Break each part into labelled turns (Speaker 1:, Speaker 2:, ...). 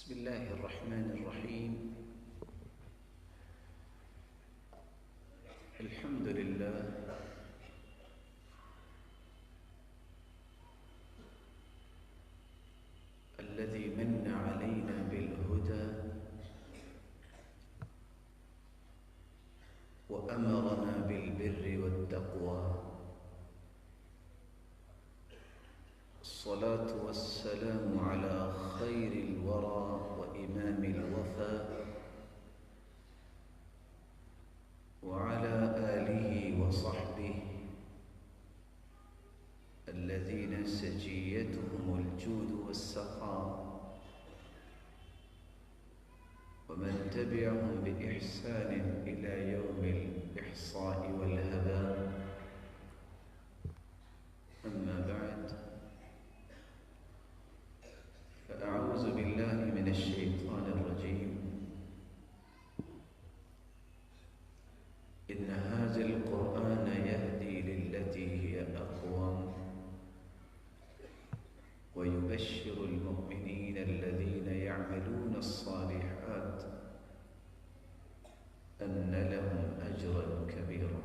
Speaker 1: بسم الله الرحمن الرحيم. الحمد لله الذي من علينا بالهدى وأمرنا بالبر والتقوى. الصلاة والسلام على خير الورى وإمام الوفا وعلى آله وصحبه الذين سجيتهم الجود والسخاء ومن تبعهم بإحسان إلى يوم الإحصاء والهباء. أما بعد، فأعوذ بالله من الشيطان الرجيم. إن هذا القرآن يهدي للتي هي أقوم ويبشر المؤمنين الذين يعملون الصالحات أن لهم أجرا كبيرا.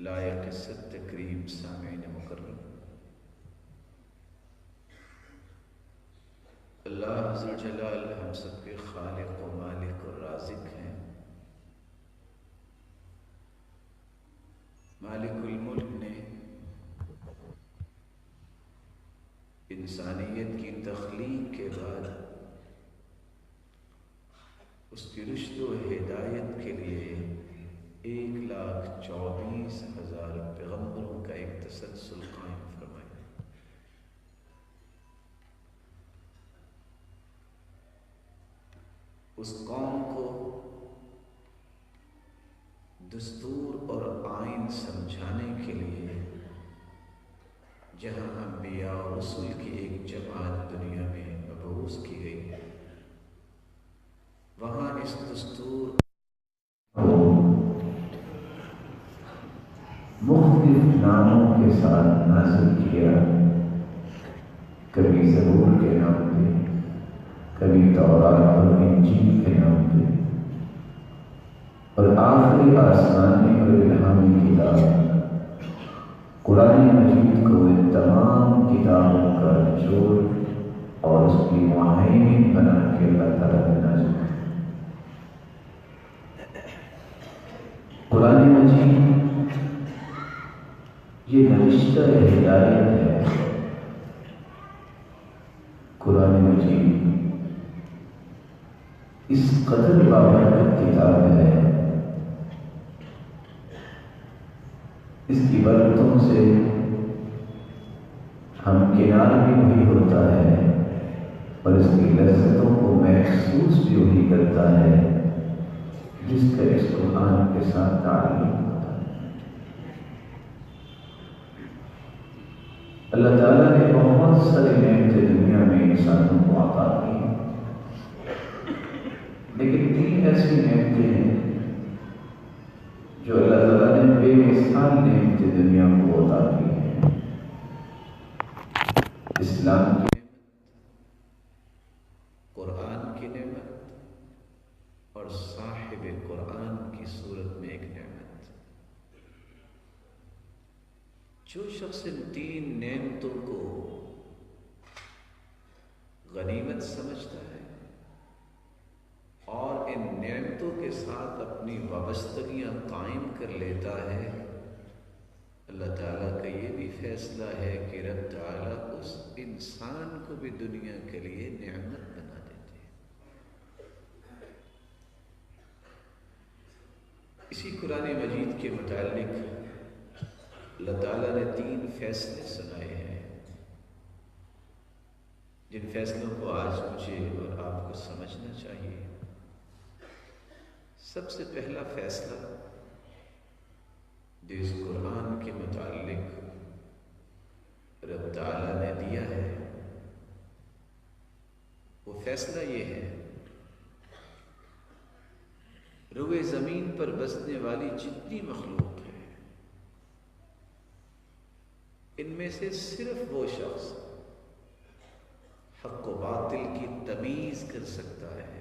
Speaker 1: لائق صد تکریم سامعین مکرم، اللہ عز و جلال ہم سب کے خالق و مالک و رازق ہیں. مالک الملک نے انسانیت کی تخلیق کے بعد اس کی رشد و ہدایت کے لیے 1,24,000 پیغمبروں کا ایک تسلسل قائم فرمایا. اس قوم کو دستور اور آئین سمجھانے کے لیے جہاں انبیاء اور رسول کی ایک جماعت دنیا میں مبعوث کی گئی، وہاں اس دستور مختلف ناموں کے ساتھ نازل کیا. کبھی زبور کے نام پہ، کبھی تورات اور انجیل کے نام پہ، اور آخری آسمانی اور الہامی کتاب قرآن مجید کو ان تمام کتابوں کا نچوڑ اور اس کی معائن بنا کے اللہ تعالیٰ نے نازل کیا. قرآن مجید یہ نوشتہ ہدایت ہے. قرآن مجید اس قدر بابرکت کتاب ہے، اس کی برکتوں سے ہم کنار بھی وہی ہوتا ہے اور اس کی لذتوں کو محسوس بھی وہی کرتا ہے جس کا اس قرآن کے ساتھ تعلق ہوتا ہے. اللہ تعالیٰ نے بہت ساری نعمتیں دنیا میں انسانوں کو عطا کی، لیکن 3 ایسی نعمتیں ہیں جو اللہ تعالیٰ نے بے مثال نعمتیں دنیا کو عطا کی ہیں. اسلام کی نعمت، قرآن کی نعمت اور صاحب قرآن کی صورت میں ایک نعمت. جو شخص ان 3 نعمتوں کو غنیمت سمجھتا ہے اور ان نعمتوں کے ساتھ اپنی وابستگیاں قائم کر لیتا ہے، اللہ تعالیٰ کا یہ بھی فیصلہ ہے کہ رب تعالیٰ اس انسان کو بھی دنیا کے لیے نعمت بنا دیتے ہیں. اسی قرآن مجید کے متعلق اللہ تعالیٰ نے 3 فیصلے سنائے ہیں، جن فیصلوں کو آج مجھے اور آپ کو سمجھنا چاہیے. سب سے پہلا فیصلہ جو اس قرآن کے متعلق رب تعالیٰ نے دیا ہے، وہ فیصلہ یہ ہے: روئے زمین پر بسنے والی جتنی مخلوق ہے، ان میں سے صرف وہ شخص حق و باطل کی تمیز کر سکتا ہے،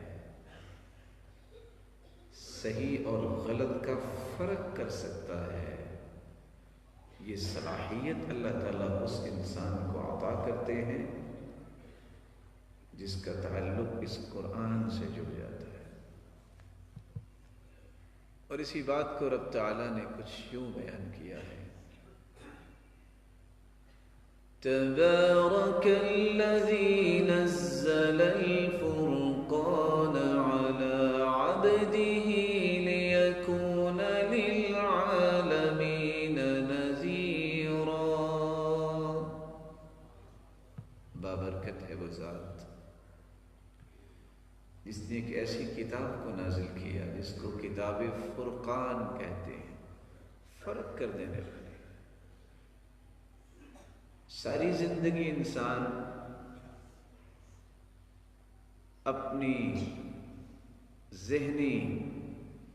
Speaker 1: صحیح اور غلط کا فرق کر سکتا ہے۔ یہ صلاحیت اللہ تعالیٰ اس انسان کو عطا کرتے ہیں جس کا تعلق اس قرآن سے جڑ جاتا ہے۔ اور اسی بات کو رب تعالیٰ نے کچھ یوں بیان کیا ہے، تبارک الذی نزل الفرقان علی عبدہ لیکون للعالمین نذیرا۔ بابرکت ہے وہ ذات جس نے ایک ایسی کتاب کو نازل کیا جس کو کتاب فرقان کہتے ہیں، فرق کر دینے والی۔ ساری زندگی انسان اپنی ذہنی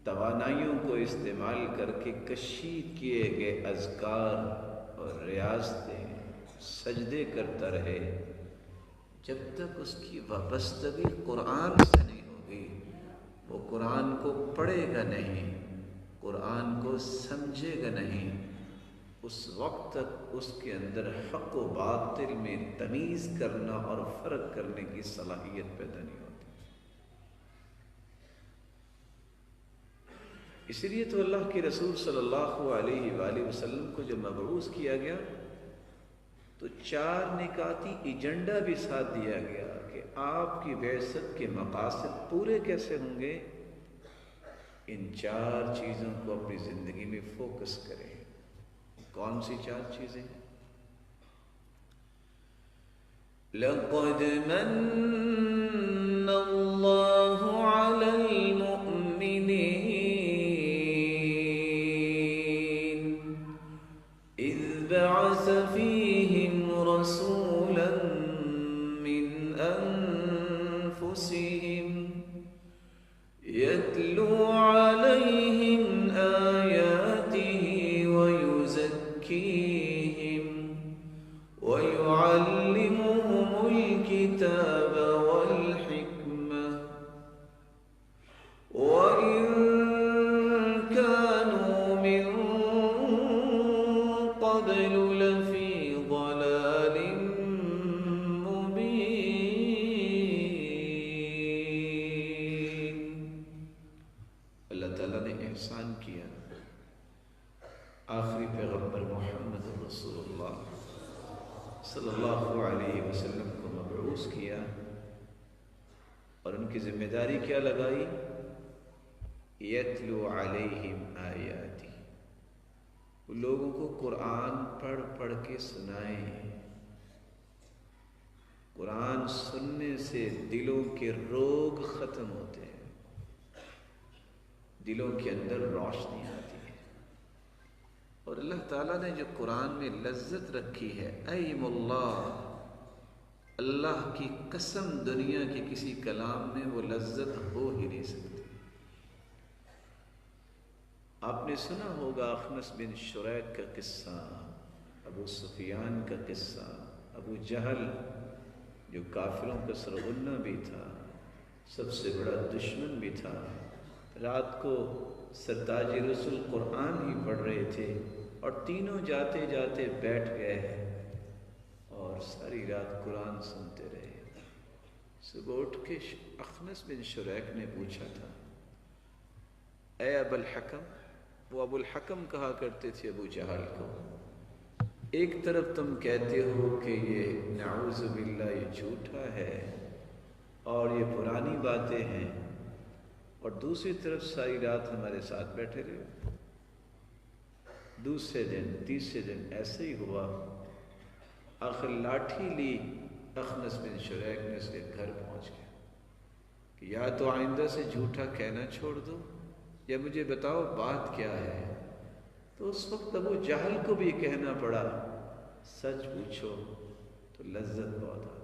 Speaker 1: توانائیوں کو استعمال کر کے کشید کیے گئے اذکار اور ریاضتیں، سجدے کرتا رہے، جب تک اس کی وابستگی قرآن سے نہیں ہوگی، وہ قرآن کو پڑھے گا نہیں، قرآن کو سمجھے گا نہیں، اس وقت تک اس کے اندر حق و باطل میں تمیز کرنا اور فرق کرنے کی صلاحیت پیدا نہیں ہوتی۔ اس لیے تو اللہ کے رسول صلی اللہ علیہ وآلہ وسلم کو جب مبعوث کیا گیا تو 4 نکاتی ایجنڈا بھی ساتھ دیا گیا کہ آپ کی بعثت کے مقاصد پورے کیسے ہوں گے، ان 4 چیزوں کو اپنی زندگی میں فوکس کریں۔ کون سی 4 چیزیں؟ لَقَدْ مَنَّ اللَّهُ عَلَى الْمُؤْمِنِينَ إِذْ بَعَثَ فِيهِمْ رَسُولًا مِّنْ أَنفُسِهِمْ يَتْلُو عَلَيْهِمْ آيَاتِهِ وَيُعَلِّمُهُمُ الْكِتَابَ وَالْحِكْمَةَ وَإِن كَانُوا مِن قَبْلُ لَفِي ضَلَالٍ مُبِينٍ۔ اللہ تعالیٰ نے احسان کیا، آخری پیغمبر محمد رسول اللہ صلی اللہ علیہ وسلم کو مبعوث کیا، اور ان کی ذمہ داری کیا لگائی؟ یتلو علیہم آیاتی، وہ لوگوں کو قرآن پڑھ پڑھ کے سنائیں۔ قرآن سننے سے دلوں کے روگ ختم ہوتے ہیں، دلوں کے اندر روشنی آتی ہے۔ اور اللہ تعالیٰ نے جو قرآن میں لذت رکھی ہے، ایم اللہ، اللہ کی قسم دنیا کے کسی کلام میں وہ لذت ہو ہی نہیں سکتی۔ آپ نے سنا ہوگا اخنس بن شریک کا قصہ، ابو سفیان کا قصہ، ابو جہل جو کافروں کا سرغنہ بھی تھا، سب سے بڑا دشمن بھی تھا، رات کو سرتاج رسول قرآن ہی پڑھ رہے تھے اور تینوں جاتے جاتے بیٹھ گئے اور ساری رات قرآن سنتے رہے۔ صبح اٹھ کے اخنس بن شریک نے پوچھا تھا، اے ابو الحکم، وہ ابو الحکم کہا کرتے تھے ابو جہل کو، ایک طرف تم کہتے ہو کہ یہ نعوذ باللہ یہ جھوٹا ہے اور یہ پرانی باتیں ہیں، اور دوسری طرف ساری رات ہمارے ساتھ بیٹھے رہے۔ دوسرے دن تیسرے دن ایسے ہی ہوا، آخر لاٹھی لی اخنس بن شریک نے، اس کے گھر پہنچ گیا کہ یا تو آئندہ سے جھوٹا کہنا چھوڑ دو یا مجھے بتاؤ بات کیا ہے۔ تو اس وقت ابو جہل کو بھی کہنا پڑا، سچ پوچھو تو لذت بہت آتی۔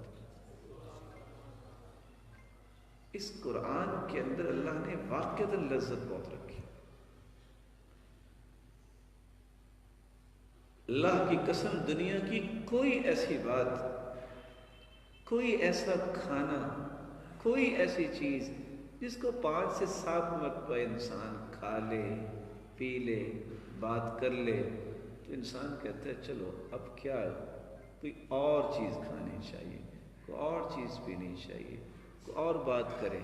Speaker 1: اس قرآن کے اندر اللہ نے واقعتاً لذت بہت رکھی۔ اللہ کی قسم دنیا کی کوئی ایسی بات، کوئی ایسا کھانا، کوئی ایسی چیز جس کو 5 سے 7 مرتبہ انسان کھا لے، پی لے، بات کر لے تو انسان کہتا ہے چلو اب کیا، کوئی اور چیز کھانی چاہیے، کوئی اور چیز پینی چاہیے، کوئی اور بات کرے۔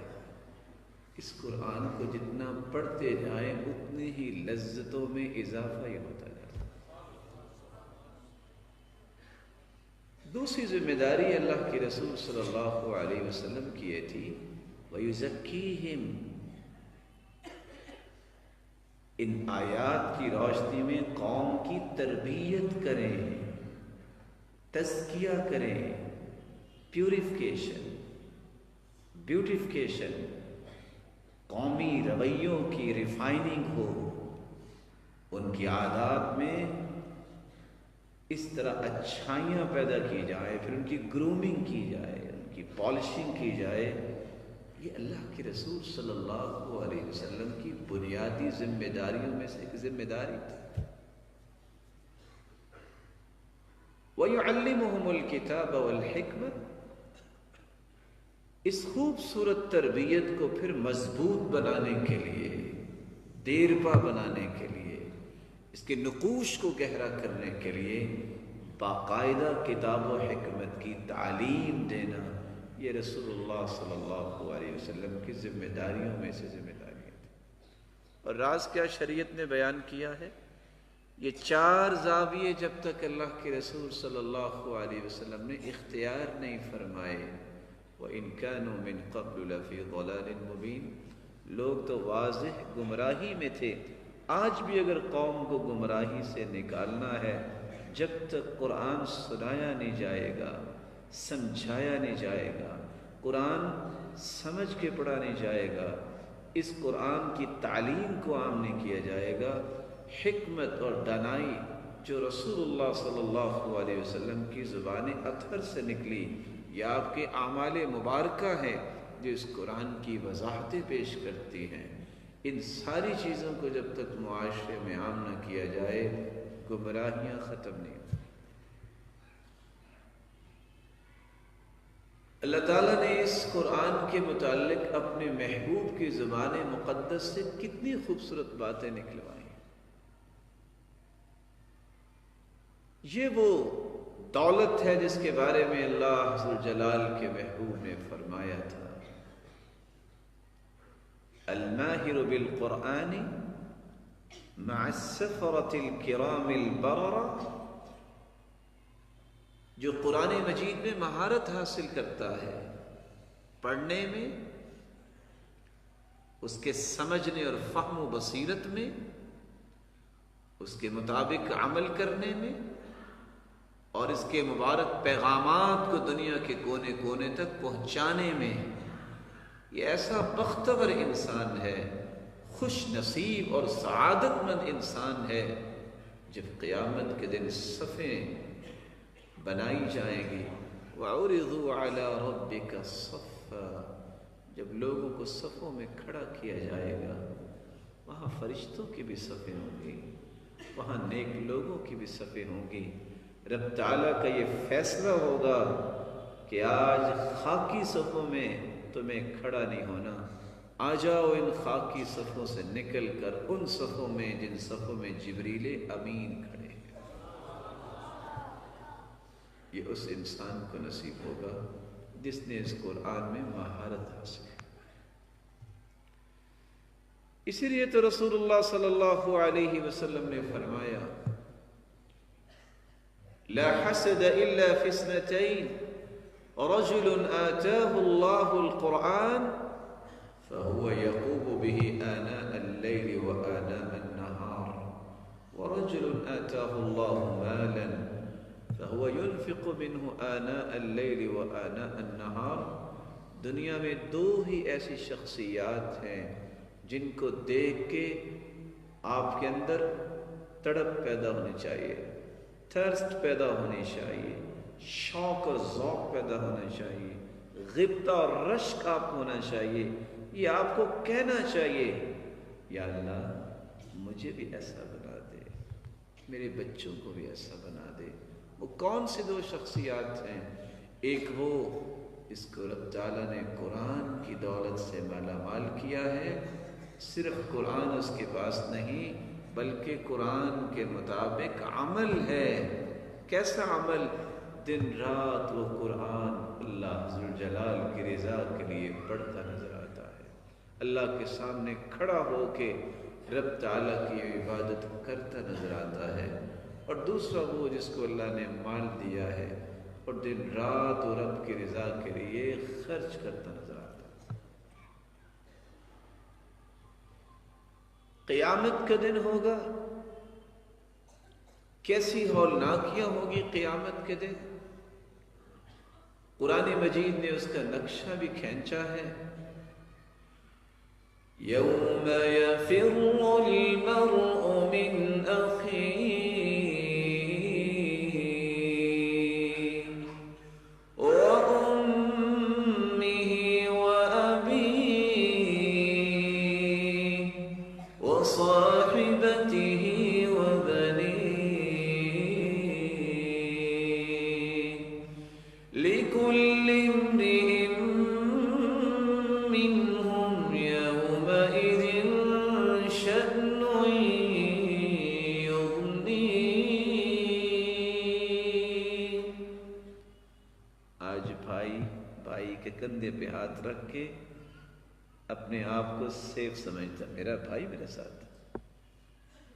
Speaker 1: اس قرآن کو جتنا پڑھتے جائیں اتنی ہی لذتوں میں اضافہ ہی ہوتا جاتا ہے۔ دوسری ذمہ داری اللہ کے رسول صلی اللہ علیہ وسلم کی یہ تھی وَيُزَكِّيهِمْ، ان آیات کی روشنی میں قوم کی تربیت کریں، تزکیہ کریں، پیوریفیکیشن، بیوٹیفیکیشن، قومی رویوں کی ریفائننگ ہو، ان کی عادات میں اس طرح اچھائیاں پیدا کی جائے، پھر ان کی گرومنگ کی جائے، ان کی پالشنگ کی جائے۔ یہ اللہ کے رسول صلی اللہ علیہ وسلم کی بنیادی ذمہ داریوں میں سے ایک ذمہ داری تھی۔ وَيُعَلِّمُهُمُ الْكِتَابَ وَالْحِكْمَةَ، اس خوبصورت تربیت کو پھر مضبوط بنانے کے لیے، دیرپا بنانے کے لیے، اس کے نقوش کو گہرا کرنے کے لیے باقاعدہ کتاب و حکمت کی تعلیم دینا، یہ رسول اللہ صلی اللہ علیہ وسلم کی ذمہ داریوں میں سے ذمہ داریاں تھیں۔ اور راز کیا شریعت نے بیان کیا ہے؟ یہ 4 زاویے جب تک اللہ کے رسول صلی اللہ علیہ وسلم نے اختیار نہیں فرمائے، وَإِن كَانُوا مِن قَبْلُ لَفِي ضَلَالٍ مُبِينٍ، لوگ تو واضح گمراہی میں تھے۔ آج بھی اگر قوم کو گمراہی سے نکالنا ہے، جب تک قرآن سنایا نہیں جائے گا، سمجھایا نہیں جائے گا، قرآن سمجھ کے پڑھا نہیں جائے گا، اس قرآن کی تعلیم کو عام نہیں کیا جائے گا، حکمت اور دانائی جو رسول اللہ صلی اللہ علیہ وسلم کی زبان اطہر سے نکلی، یا آپ کے اعمال مبارکہ ہیں جو اس قرآن کی وضاحتیں پیش کرتی ہیں، ان ساری چیزوں کو جب تک معاشرے میں عام نہ کیا جائے گمراہیاں ختم نہیں ہوتی۔ اللہ تعالیٰ نے اس قرآن کے متعلق اپنے محبوب کی زبان مقدس سے کتنی خوبصورت باتیں نکلوائی۔ یہ وہ دولت ہے جس کے بارے میں اللہ ذوالجلال کے محبوب نے فرمایا تھا، الماہر بالقرآن مع السفرة الکرام البررة، جو قرآن مجید میں مہارت حاصل کرتا ہے پڑھنے میں، اس کے سمجھنے اور فہم و بصیرت میں، اس کے مطابق عمل کرنے میں، اور اس کے مبارک پیغامات کو دنیا کے کونے کونے تک پہنچانے میں، یہ ایسا بختور انسان ہے، خوش نصیب اور سعادت مند انسان ہے جب قیامت کے دن صفیں بنائی جائیں گی، وَعُرِضُوا عَلَىٰ رَبِّكَ صَفًّا، جب لوگوں کو صفوں میں کھڑا کیا جائے گا، وہاں فرشتوں کی بھی صفیں ہوں گی، وہاں نیک لوگوں کی بھی صفیں ہوں گی۔ رب تعالیٰ کا یہ فیصلہ ہوگا کہ آج خاکی صفوں میں تمہیں کھڑا نہیں ہونا، آ جاؤ ان خاکی صفوں سے نکل کر ان صفوں میں جن صفوں میں جبریل امین کھڑے ہیں۔ یہ اس انسان کو نصیب ہوگا جس نے اس قرآن میں مہارت حاصل کی۔ اسی لیے تو رسول اللہ صلی اللہ علیہ وسلم نے فرمایا لا حسد الا في اثنتين، رجل آتاه الله القرآن فهو يقوم به آناء الليل وآناء النهار، ورجل آتاه الله مالا فهو ينفق منه آناء الليل وآناء النهار۔ دنیا میں 2 ہی ایسی شخصیات ہیں جن کو دیکھ کے آپ کے اندر تڑپ پیدا ہونی چاہیے، تھرسٹ پیدا ہونی چاہیے، شوق اور ذوق پیدا ہونا چاہیے، غبطہ اور رشک آپ ہونا چاہیے، یہ آپ کو کہنا چاہیے یا اللہ مجھے بھی ایسا بنا دے، میرے بچوں کو بھی ایسا بنا دے۔ وہ کون سی دو شخصیات ہیں؟ ایک وہ اس کو رب تعالیٰ نے قرآن کی دولت سے مالا مال کیا ہے، صرف قرآن اس کے پاس نہیں بلکہ قرآن کے مطابق عمل ہے۔ کیسا عمل؟ دن رات وہ قرآن اللہ ذوالجلال کی رضا کے لیے پڑھتا نظر آتا ہے، اللہ کے سامنے کھڑا ہو کے رب تعالیٰ کی عبادت کرتا نظر آتا ہے۔ اور دوسرا وہ جس کو اللہ نے مال دیا ہے اور دن رات وہ رب کی رضا کے لیے خرچ کرتا نظر آتا ہے۔ قیامت کا دن ہوگا، کیسی ہولناکیاں ہوگی قیامت کے دن۔ قرآن مجید نے اس کا نقشہ بھی کھینچا ہے۔ یوم یفر المرء من اخیہ کندھے پہ ہاتھ رکھ کے اپنے آپ کو سیف سمجھتا، میرا بھائی میرے ساتھ۔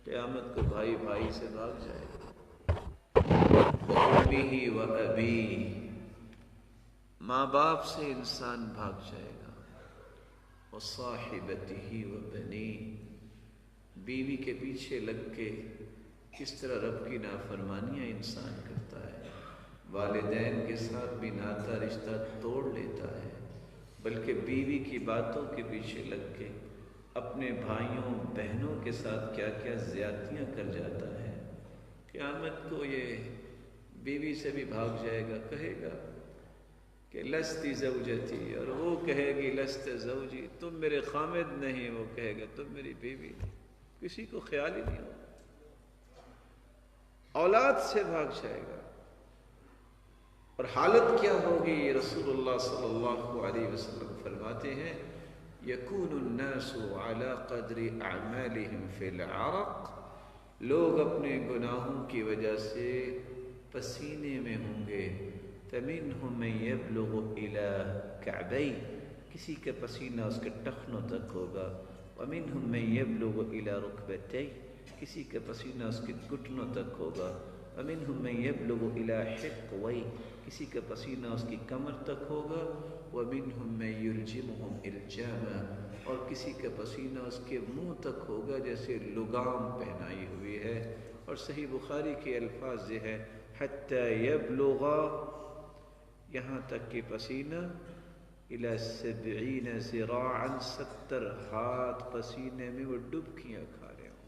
Speaker 1: قیامت کو بھائی بھائی سے بھاگ جائے گا، وَأُمِّهِ وَأَبِيهِ، ماں باپ سے انسان بھاگ جائے گا، وَصَاحِبَتِهِ وَبَنِيهِ، بیوی کے پیچھے لگ کے کس طرح رب کی نافرمانیاں انسان کرتا ہے، والدین کے ساتھ بھی ناتا رشتہ توڑ لیتا ہے، بلکہ بیوی کی باتوں کے پیچھے لگ کے اپنے بھائیوں بہنوں کے ساتھ کیا کیا زیادتیاں کر جاتا ہے۔ قیامت کو یہ بیوی سے بھی بھاگ جائے گا، کہے گا کہ لستی زوجتی، اور وہ کہے گی لست زوجی، تم میرے خامد نہیں، وہ کہے گا تم میری بیوی نہیں، کسی کو خیال ہی نہیں ہوگا، اولاد سے بھاگ جائے گا۔ اور حالت کیا ہوگی؟ رسول اللہ صلی اللہ علیہ وسلم فرماتے ہیں یکون الناس علی قدر اعمالہم فی العرق، لوگ اپنے گناہوں کی وجہ سے پسینے میں ہوں گے، فمنہم من یبلغ الی کعبیہ، کسی کا پسینہ اس کے ٹخنوں تک ہوگا، ومنہم من یبلغ الی رکبتیہ، کسی کا پسینہ اس کے گھٹنوں تک ہوگا، ومنہم من یبلغ الی حقویہ، کسی کا پسینہ اس کی کمر تک ہوگا، ومنہم من یلجمہم الجاما، اور کسی کا پسینہ اس کے منہ تک ہوگا جیسے لگام پہنائی ہوئی ہے۔ اور صحیح بخاری کے الفاظ یہ ہے حتی یبلغ، یہاں تک کہ پسینہ الی 70 ذراعا، 70 ہاتھ پسینے میں وہ ڈبکیاں کھا رہے ہوں۔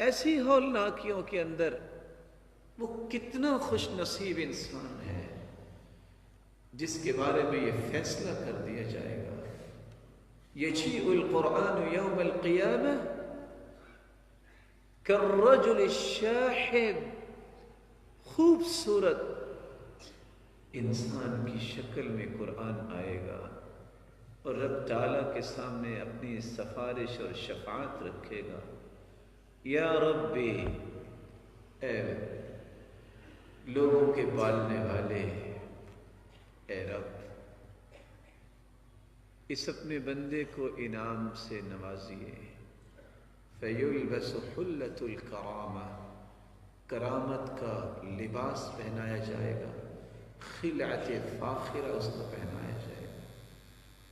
Speaker 1: ایسی ہولناکیوں کے اندر وہ کتنا خوش نصیب انسان ہے جس کے بارے میں یہ فیصلہ کر دیا جائے گا یجیء القرآن یوم القیامہ کالرجل الشاحب، خوبصورت انسان کی شکل میں قرآن آئے گا اور رب تعالیٰ کے سامنے اپنی سفارش اور شفاعت رکھے گا، یا ربی، اے لوگوں کے پالنے والے، اے رب، اس اپنے بندے کو انعام سے نوازیے، فیلبس حلۃ الکرامہ، کرامت کا لباس پہنایا جائے گا، خلعت فاخرہ اس کو پہنایا جائے گا،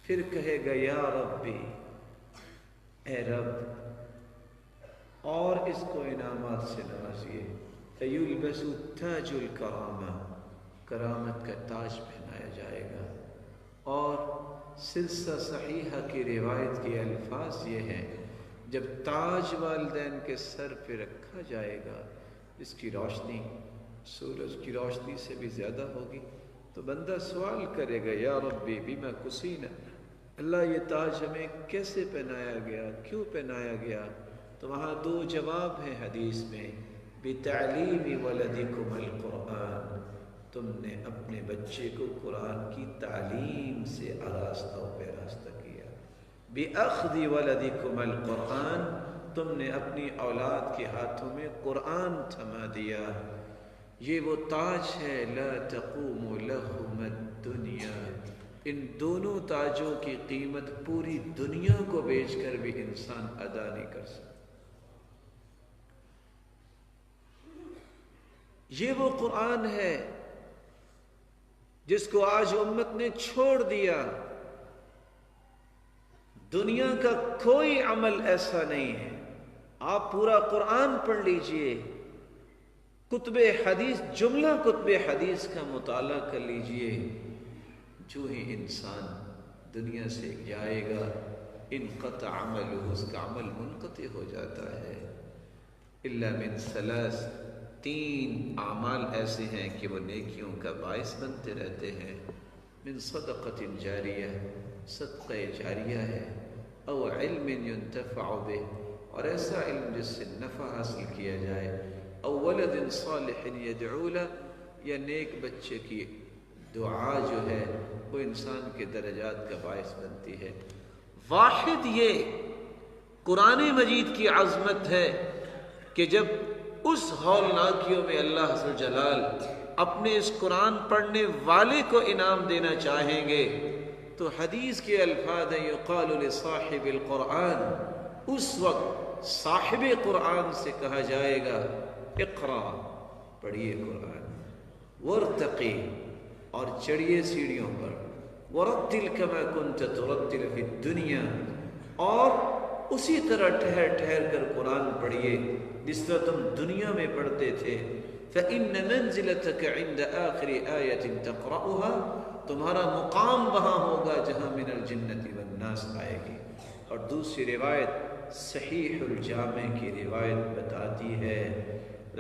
Speaker 1: پھر کہے گا یا ربی، اے رب، اور اس کو انعامات سے نوازیے، فیلبس تاج الکرامہ، کرامت کا تاج پہنایا جائے گا۔ اور سلسلہ صحیحہ کی روایت کے الفاظ یہ ہیں جب تاج والدین کے سر پہ رکھا جائے گا، اس کی روشنی سورج کی روشنی سے بھی زیادہ ہوگی، تو بندہ سوال کرے گا یا ربی بما کسینا،
Speaker 2: اللہ یہ تاج ہمیں کیسے پہنایا گیا، کیوں پہنایا گیا؟ تو وہاں دو جواب ہیں حدیث میں، بِتَعْلِيمِ وَلَدِكُمَ الْقُرْآنَ، تم نے اپنے بچے کو قرآن کی تعلیم سے آراستہ و پیراستہ کیا، بِأَخْذِ وَلَدِكُمَ الْقُرْآنَ، تم نے اپنی اولاد کے ہاتھوں میں قرآن تھما دیا۔ یہ وہ تاج ہے، لا تقوم لہم الدنیا، ان دونوں تاجوں کی قیمت پوری دنیا کو بیچ کر بھی انسان ادا نہیں کر سکتا۔ یہ وہ قرآن ہے جس کو آج امت نے چھوڑ دیا۔ دنیا کا کوئی عمل ایسا نہیں ہے، آپ پورا قرآن پڑھ لیجئے، کتب حدیث، جملہ کتب حدیث کا مطالعہ کر لیجئے، جو ہی انسان دنیا سے جائے گا انقطع عملہ، اس کا عمل منقطع ہو جاتا ہے، الا من ثلاث، تین اعمال ایسے ہیں کہ وہ نیکیوں کا باعث بنتے رہتے ہیں، من صدقۃ جاریہ، صدقہ جاریہ ہے، او علم ينتفع به، اور ایسا علم جس سے نفع حاصل کیا جائے، او ولد صالح يدعو له، یا نیک بچے کی دعا جو ہے وہ انسان کے درجات کا باعث بنتی ہے۔ واحد یہ قرآن مجید کی عظمت ہے کہ جب اس ہولناکیوں میں اللہ عز و جلال اپنے اس قرآن پڑھنے والے کو انعام دینا چاہیں گے تو حدیث کے الفاظ ہیں، یقال لصاحب القرآن، اس وقت صاحب قرآن سے کہا جائے گا، اقرا، پڑھیے قرآن، ورتقی، اور چڑھیے سیڑھیوں پر، ورتل کما کنت ترتل فی الدنیا، اور اسی طرح ٹھہر ٹھہر کر قرآن پڑھیے جس طرح تم دنیا میں پڑھتے تھے، فإن منزلتک عند آخر آیۃ تقرأها، تمہارا مقام وہاں ہوگا جہاں من الجنۃ والناس آئے گی۔ اور دوسری روایت صحیح الجامع کی روایت بتاتی ہے،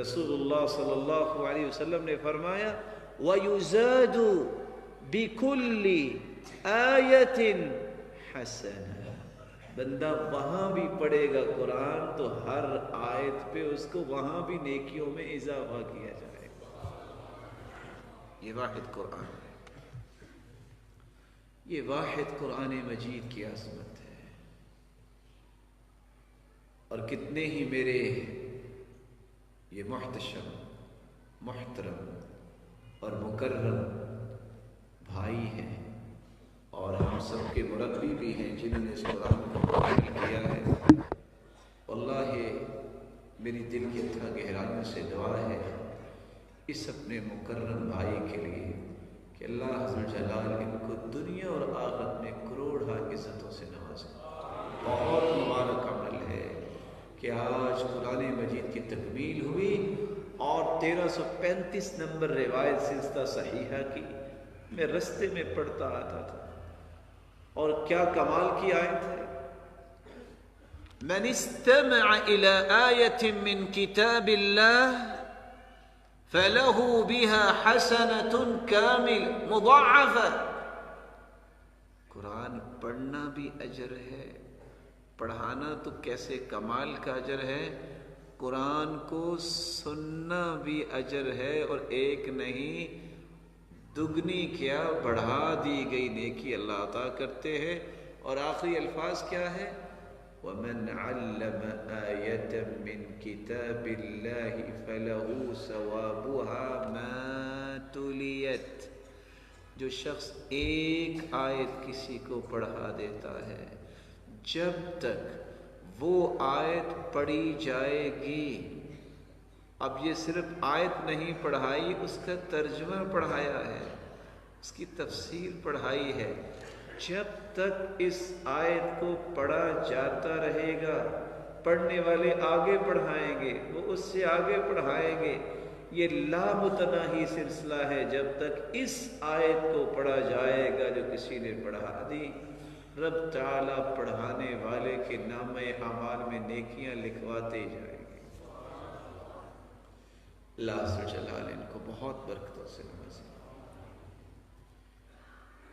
Speaker 2: رسول اللہ صلی اللہ علیہ وسلم نے فرمایا، وَيُزَادُ بِكُلِّ آیَةٍ حَسَنَةٍ، بندہ وہاں بھی پڑھے گا قرآن تو ہر آیت پہ اس کو وہاں بھی نیکیوں میں اضافہ کیا جائے گا۔ یہ واحد قرآن ہے، یہ واحد قرآن مجید کی عظمت ہے۔ اور کتنے ہی میرے یہ محتشم، محترم اور مکرم بھائی ہیں، اور ہم سب کے مربی بھی ہیں جنہوں نے اس قرآن کو قبول کیا ہے۔ واللہ میری دل کی تہ گہرائیوں سے دعا ہے اس اپنے مکرم بھائی کے لیے کہ اللہ عز و جلال ان کو دنیا اور آخرت میں کروڑہ عزتوں سے نوازے۔ بہت مبارک عمل ہے کہ آج قرآن مجید کی تکمیل ہوئی، اور 1335 نمبر روایت سلسلہ صحیحہ کی میں رستے میں پڑھتا آتا تھا، اور کیا کمال کی آیت ہے، من استمع الى آیة من کتاب اللہ فله بها حسنة كامل مضاعفة۔ قرآن پڑھنا بھی اجر ہے، پڑھانا تو کیسے کمال کا اجر ہے، قرآن کو سننا بھی اجر ہے، اور ایک نہیں دگنی کیا بڑھا دی گئی نیکی اللہ عطا کرتے ہیں۔ اور آخری الفاظ کیا ہے، وَمَنْ عَلَّمَ آیَةً مِّن کِتَابِ اللَّهِ فَلَهُ ثَوَابُهَا مَا تُلِيَتْ، جو شخص ایک آیت کسی کو پڑھا دیتا ہے، جب تک وہ آیت پڑھی جائے گی، اب یہ صرف آیت نہیں پڑھائی، اس کا ترجمہ پڑھایا ہے، اس کی تفسیر پڑھائی ہے، جب تک اس آیت کو پڑھا جاتا رہے گا، پڑھنے والے آگے پڑھائیں گے، وہ اس سے آگے پڑھائیں گے، یہ لامتناہی سلسلہ ہے جب تک اس آیت کو پڑھا جائے گا جو کسی نے پڑھا دی، رب تعالیٰ پڑھانے والے کے نامہ اعمال میں نیکیاں لکھواتے جائیں گے۔ اللہ عز و جلال ان کو بہت برکتوں سے نوازے۔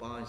Speaker 2: 5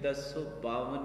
Speaker 2: 1052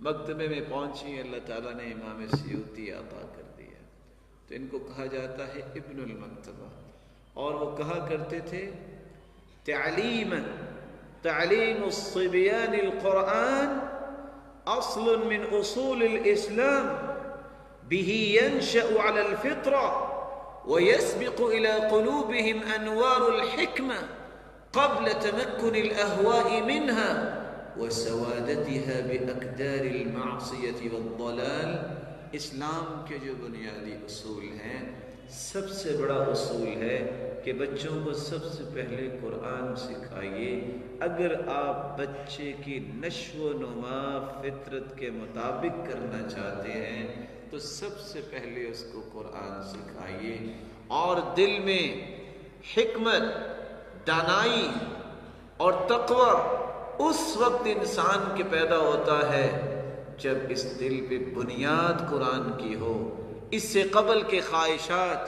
Speaker 2: مکتبے میں پہنچی، اللہ تعالیٰ نے امام سیوطی عطا کر دیا، تو ان کو کہا جاتا ہے ابن المکتبہ۔ اور وہ کہا کرتے تھے تعلیم الصبیان القرآن اصل من اصول الاسلام به ينشأ على الفطرة ويسبق إلى قلوبهم أنوار الحكمة قبل تمكن الأهواء منها وسوادتها بأكدار المعصية والضلال۔ اسلام کے جو بنیادی اصول ہیں، سب سے بڑا اصول ہے کہ بچوں کو سب سے پہلے قرآن سکھائیے۔ اگر آپ بچے کی نشو و نما فطرت کے مطابق کرنا چاہتے ہیں تو سب سے پہلے اس کو قرآن سکھائیے، اور دل میں حکمت، دانائی اور تقوی اس وقت انسان کے پیدا ہوتا ہے جب اس دل پہ بنیاد قرآن کی ہو۔ اس سے قبل کے خواہشات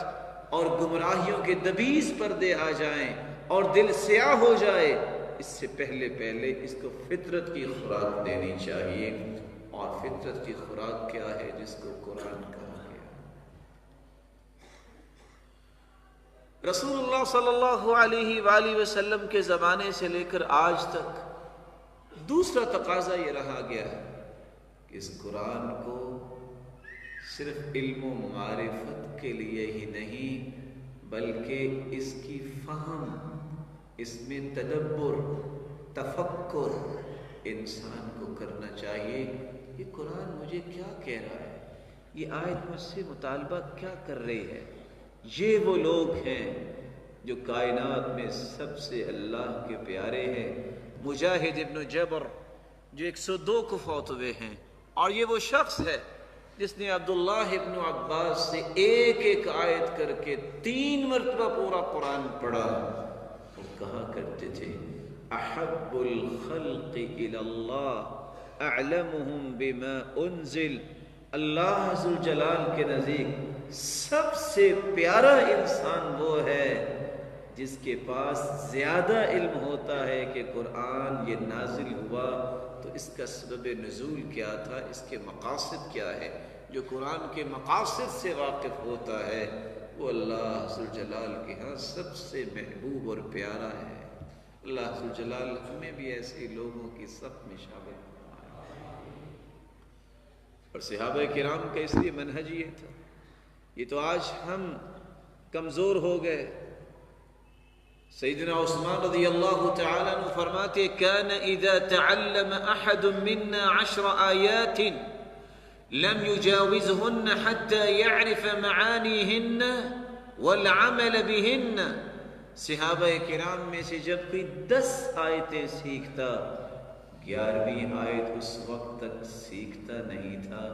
Speaker 2: اور گمراہیوں کے دبیز پردے آ جائیں اور دل سیاہ ہو جائے، اس سے پہلے اس کو فطرت کی خوراک دینی چاہیے۔ اور فطرت کی خوراک کیا ہے؟ جس کو قرآن کہا گیا۔ رسول اللہ صلی اللہ علیہ وآلہ وسلم کے زمانے سے لے کر آج تک دوسرا تقاضا یہ رہا گیا کہ اس قرآن کو صرف علم و معرفت کے لیے ہی نہیں، بلکہ اس کی فہم، اس میں تدبر، تفکر انسان کو کرنا چاہیے۔ یہ قرآن مجھے کیا کہہ رہا ہے؟ یہ آیت مجھ سے مطالبہ کیا کر رہی ہے؟ یہ وہ لوگ ہیں جو کائنات میں سب سے اللہ کے پیارے ہیں۔ مجاہد ابن جبر جو 102 کو فوت ہوئے ہیں، اور یہ وہ شخص ہے جس نے عبداللہ ابن عباس سے ایک آیت کر کے 3 مرتبہ پورا قرآن پڑھا۔ وہ کہا کرتے تھے احب الخلق الی اللہ اعلمہم بما انزل۔ اللہ ذوالجلال کے نزدیک سب سے پیارا انسان وہ ہے جس کے پاس زیادہ علم ہوتا ہے کہ قرآن یہ نازل ہوا تو اس کا سبب نزول کیا تھا، اس کے مقاصد کیا ہے۔ جو قرآن کے مقاصد سے واقف ہوتا ہے وہ اللہ ذوالجلال کے ہاں سب سے محبوب اور پیارا ہے۔ اللہ ذوالجلال ہمیں بھی ایسے لوگوں کی صف میں شامل فرمائے۔ اور صحابہ کرام کا اس لیے منہج یہ تھا۔ یہ تو آج ہم کمزور ہو گئے۔ سیدنا عثمان رضی اللہ تعالیٰ عنہ فرماتے كان اذا تعلم احد منا 10 آیات لم يجاوزهن حتى يعرف معانيهن والعمل بهن۔ صحابہ کرام میں سے جب کوئی 10 آیتیں سیکھتا، 11ویں آیت اس وقت تک سیکھتا نہیں تھا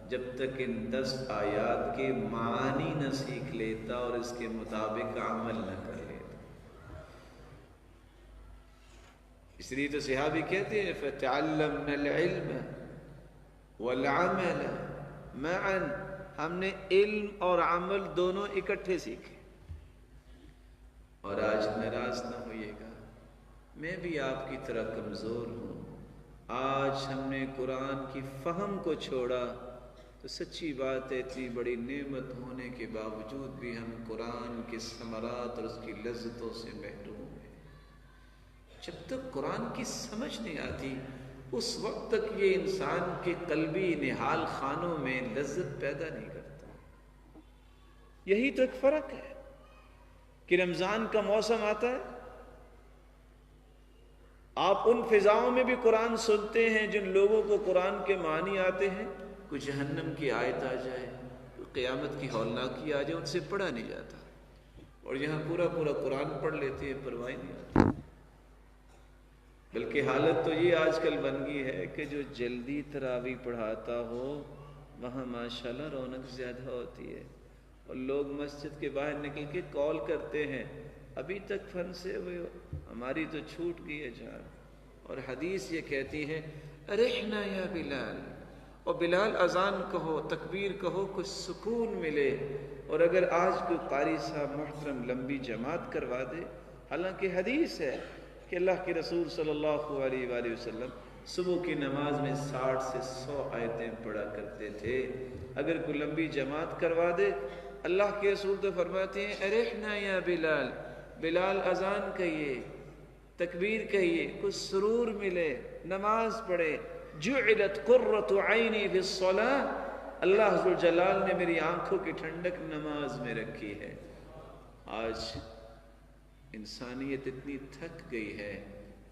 Speaker 2: جب تک ان 10 آیات کے معانی نہ سیکھ لیتا اور اس کے مطابق عمل نہ کر لیتا۔ اس لیے تو صحابی کہتے ہیں فَتَعَلَّمْنَا الْعِلْمَ وَالْعَمَلَ مَعًا، ہم نے علم اور عمل دونوں اکٹھے سیکھے۔ اور آج ناراض نہ ہوئیے گا، میں بھی آپ کی طرح کمزور ہوں۔ آج ہم نے قرآن کی فہم کو چھوڑا تو سچی بات ہے اتنی بڑی نعمت ہونے کے باوجود بھی ہم قرآن کے ثمرات اور اس کی لذتوں سے محروم ہیں۔ جب تک قرآن کی سمجھ نہیں آتی اس وقت تک یہ انسان کے قلبی نہال خانوں میں لذت پیدا نہیں کرتا۔ یہی تو ایک فرق ہے کہ رمضان کا موسم آتا ہے، آپ ان فضاؤں میں بھی قرآن سنتے ہیں جن لوگوں کو قرآن کے معنی آتے ہیں۔ کوئی جہنم کی آیت آ جائے، کوئی قیامت کی ہولناکی آ جائے، ان سے پڑھا نہیں جاتا، اور یہاں پورا قرآن پڑھ لیتے ہیں، پرواہ نہیں آتی۔ بلکہ حالت تو یہ آج کل بن گئی ہے کہ جو جلدی تراویح پڑھاتا ہو وہاں ماشاءاللہ رونق زیادہ ہوتی ہے، اور لوگ مسجد کے باہر نکل کے کال کرتے ہیں ابھی تک پھنسے ہوئے ہو، ہماری تو چھوٹ گئی ہے جان۔ اور حدیث یہ کہتی ہے ارحنا یا بلال، اور بلال اذان کہو، تکبیر کہو، کچھ سکون ملے۔ اور اگر آج کوئی قاری صاحب محترم لمبی جماعت کروا دے، حالانکہ حدیث ہے کہ اللہ کے رسول صلی اللہ علیہ وآلہ وسلم صبح کی نماز میں 60 سے 100 آیتیں پڑھا کرتے تھے. اگر کوئی لمبی جماعت کروا دے، اللہ کے رسول تو فرماتے ہیں ارحنا یا بلال، بلال اذان کہیے، تکبیر کہیے، کچھ سرور ملے، نماز پڑھے. جعلت قرۃ عینی فی الصلاۃ، اللہ ذوالجلال نے میری آنکھوں کی ٹھنڈک نماز میں رکھی ہے. آج انسانیت اتنی تھک گئی ہے،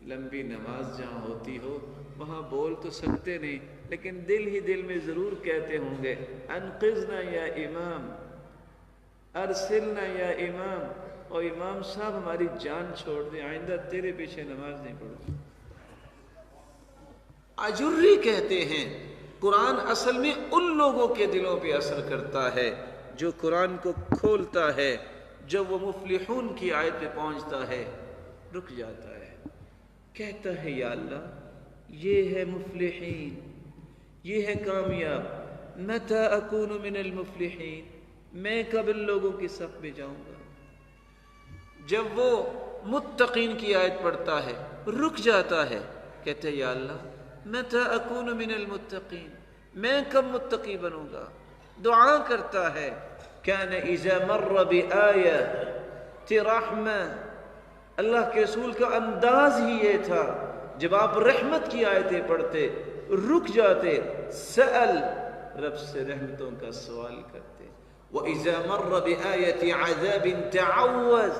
Speaker 2: لمبی نماز جہاں ہوتی ہو وہاں بول تو سکتے نہیں، لیکن دل ہی دل میں ضرور کہتے ہوں گے انقذنا یا امام، ارسلنا یا امام، اور امام صاحب ہماری جان چھوڑ دیں، آئندہ تیرے پیچھے نماز نہیں پڑھوں. اجری کہتے ہیں قرآن اصل میں ان لوگوں کے دلوں پہ اثر کرتا ہے جو قرآن کو کھولتا ہے، جب وہ مفلحون کی آیت پہ پہنچتا ہے رک جاتا ہے، کہتا ہے یا اللہ یہ ہے مفلحین، یہ ہے کامیاب. متی اکون من المفلحین، میں کب ان لوگوں کی صف میں جاؤں گا؟ جب وہ متقین کی آیت پڑھتا ہے رک جاتا ہے، کہتے ہیں یا اللہ متی اکون من المتقین، میں کب متقی بنوں گا؟ دعا کرتا ہے کان اذا مر بآیۃ رحمہ، اللہ کے رسول کا انداز ہی یہ تھا جب آپ رحمت کی آیتیں پڑھتے رک جاتے، سأل، رب سے رحمتوں کا سوال کرتے. وَإِذَا مَرَّ بِآيَةِ عَذَابٍ تَعَوَّذ،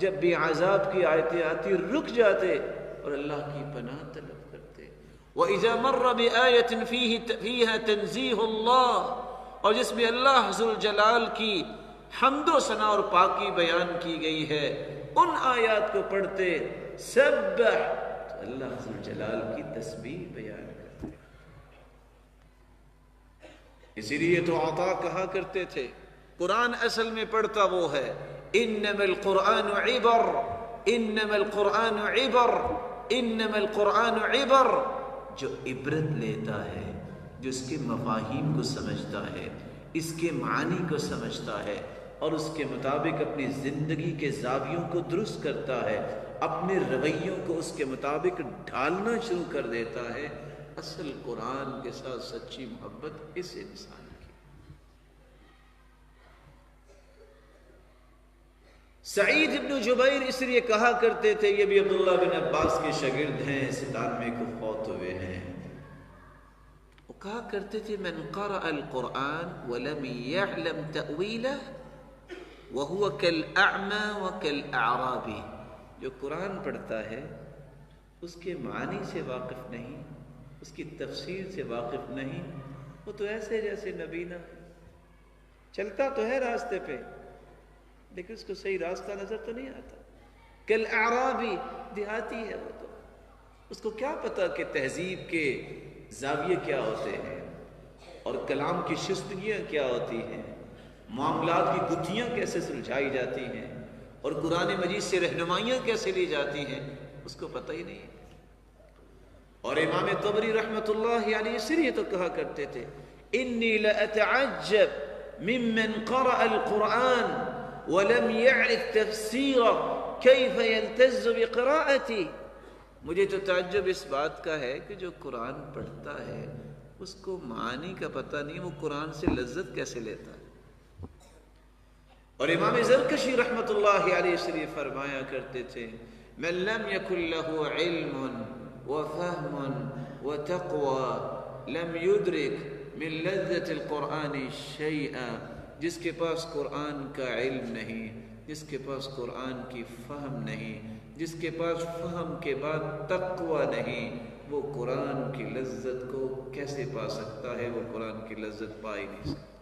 Speaker 2: جب بھی عذاب کی آیتیں آتی رک جاتے اور اللہ کی پناہ طلب کرتے. وَإِذَا مَرَّ بِآيَةٍ فِيهَا تَنزِيهُ اللَّهِ، اور جس میں اللہ ذوالجلال کی حمد و ثنا اور پاکی بیان کی گئی ہے، ان آیات کو پڑھتے سبح، تو اللہ ذوالجلال کی تسبیح بیان کرتے. اسی لیے تو عطا کہا کرتے تھے قرآن اصل میں پڑھتا وہ ہے انما القرآن عبر، انما القرآن عبر، انما القرآن عبر، جو عبرت لیتا ہے، جو اس کے مفاہیم کو سمجھتا ہے، اس کے معنی کو سمجھتا ہے اور اس کے مطابق اپنی زندگی کے زاویوں کو درست کرتا ہے، اپنے رویوں کو اس کے مطابق ڈھالنا شروع کر دیتا ہے. اصل قرآن کے ساتھ سچی محبت اس انسان کی. سعید ابن جبیر اس لیے کہا کرتے تھے، یہ بھی عبداللہ بن عباس کے شاگرد ہیں، 97 کو فوت ہوئے ہیں. وہ کہا کرتے تھے من قرأ القرآن ولم يعلم تأویلہ وهو كالأعمى وكالأعرابی، جو قرآن پڑھتا ہے اس کے معنی سے واقف نہیں، اس کی تفسیر سے واقف نہیں، وہ تو ایسے جیسے نبینا، چلتا تو ہے راستے پہ لیکن اس کو صحیح راستہ نظر تو نہیں آتا. کالاعرابی، دیہاتی ہے وہ، تو اس کو کیا پتا کہ تہذیب کے زاویے کیا ہوتے ہیں اور کلام کی شستگیاں کیا ہوتی ہیں، معاملات کی گتھیاں کیسے سلجھائی جاتی ہیں اور قرآن مجید سے رہنمائیاں کیسے لی جاتی ہیں، اس کو پتہ ہی نہیں ہے. اور امام طبری رحمۃ اللہ علیہ اس لیے تو کہا کرتے تھے انی لأتعجب ممن قرأ القرآن ولم يعرف تفسيره كيف يلتز بقراءتي، مجھے تو تعجب اس بات کا ہے کہ جو قرآن پڑھتا ہے اس کو معانی کا پتہ نہیں، وہ قرآن سے لذت کیسے لیتا ہے. اور امام زرکشی رحمۃ اللہ علیہ اس لیے فرمایا کرتے تھے من لم يكن له علم وفهم وتقوى لم يدرك من لذة القرآن شيئا، جس کے پاس قرآن کا علم نہیں، جس کے پاس قرآن کی فہم نہیں، جس کے پاس فہم کے بعد تقوی نہیں، وہ قرآن کی لذت کو کیسے پا سکتا ہے؟ وہ قرآن کی لذت پا ہی نہیں سکتا.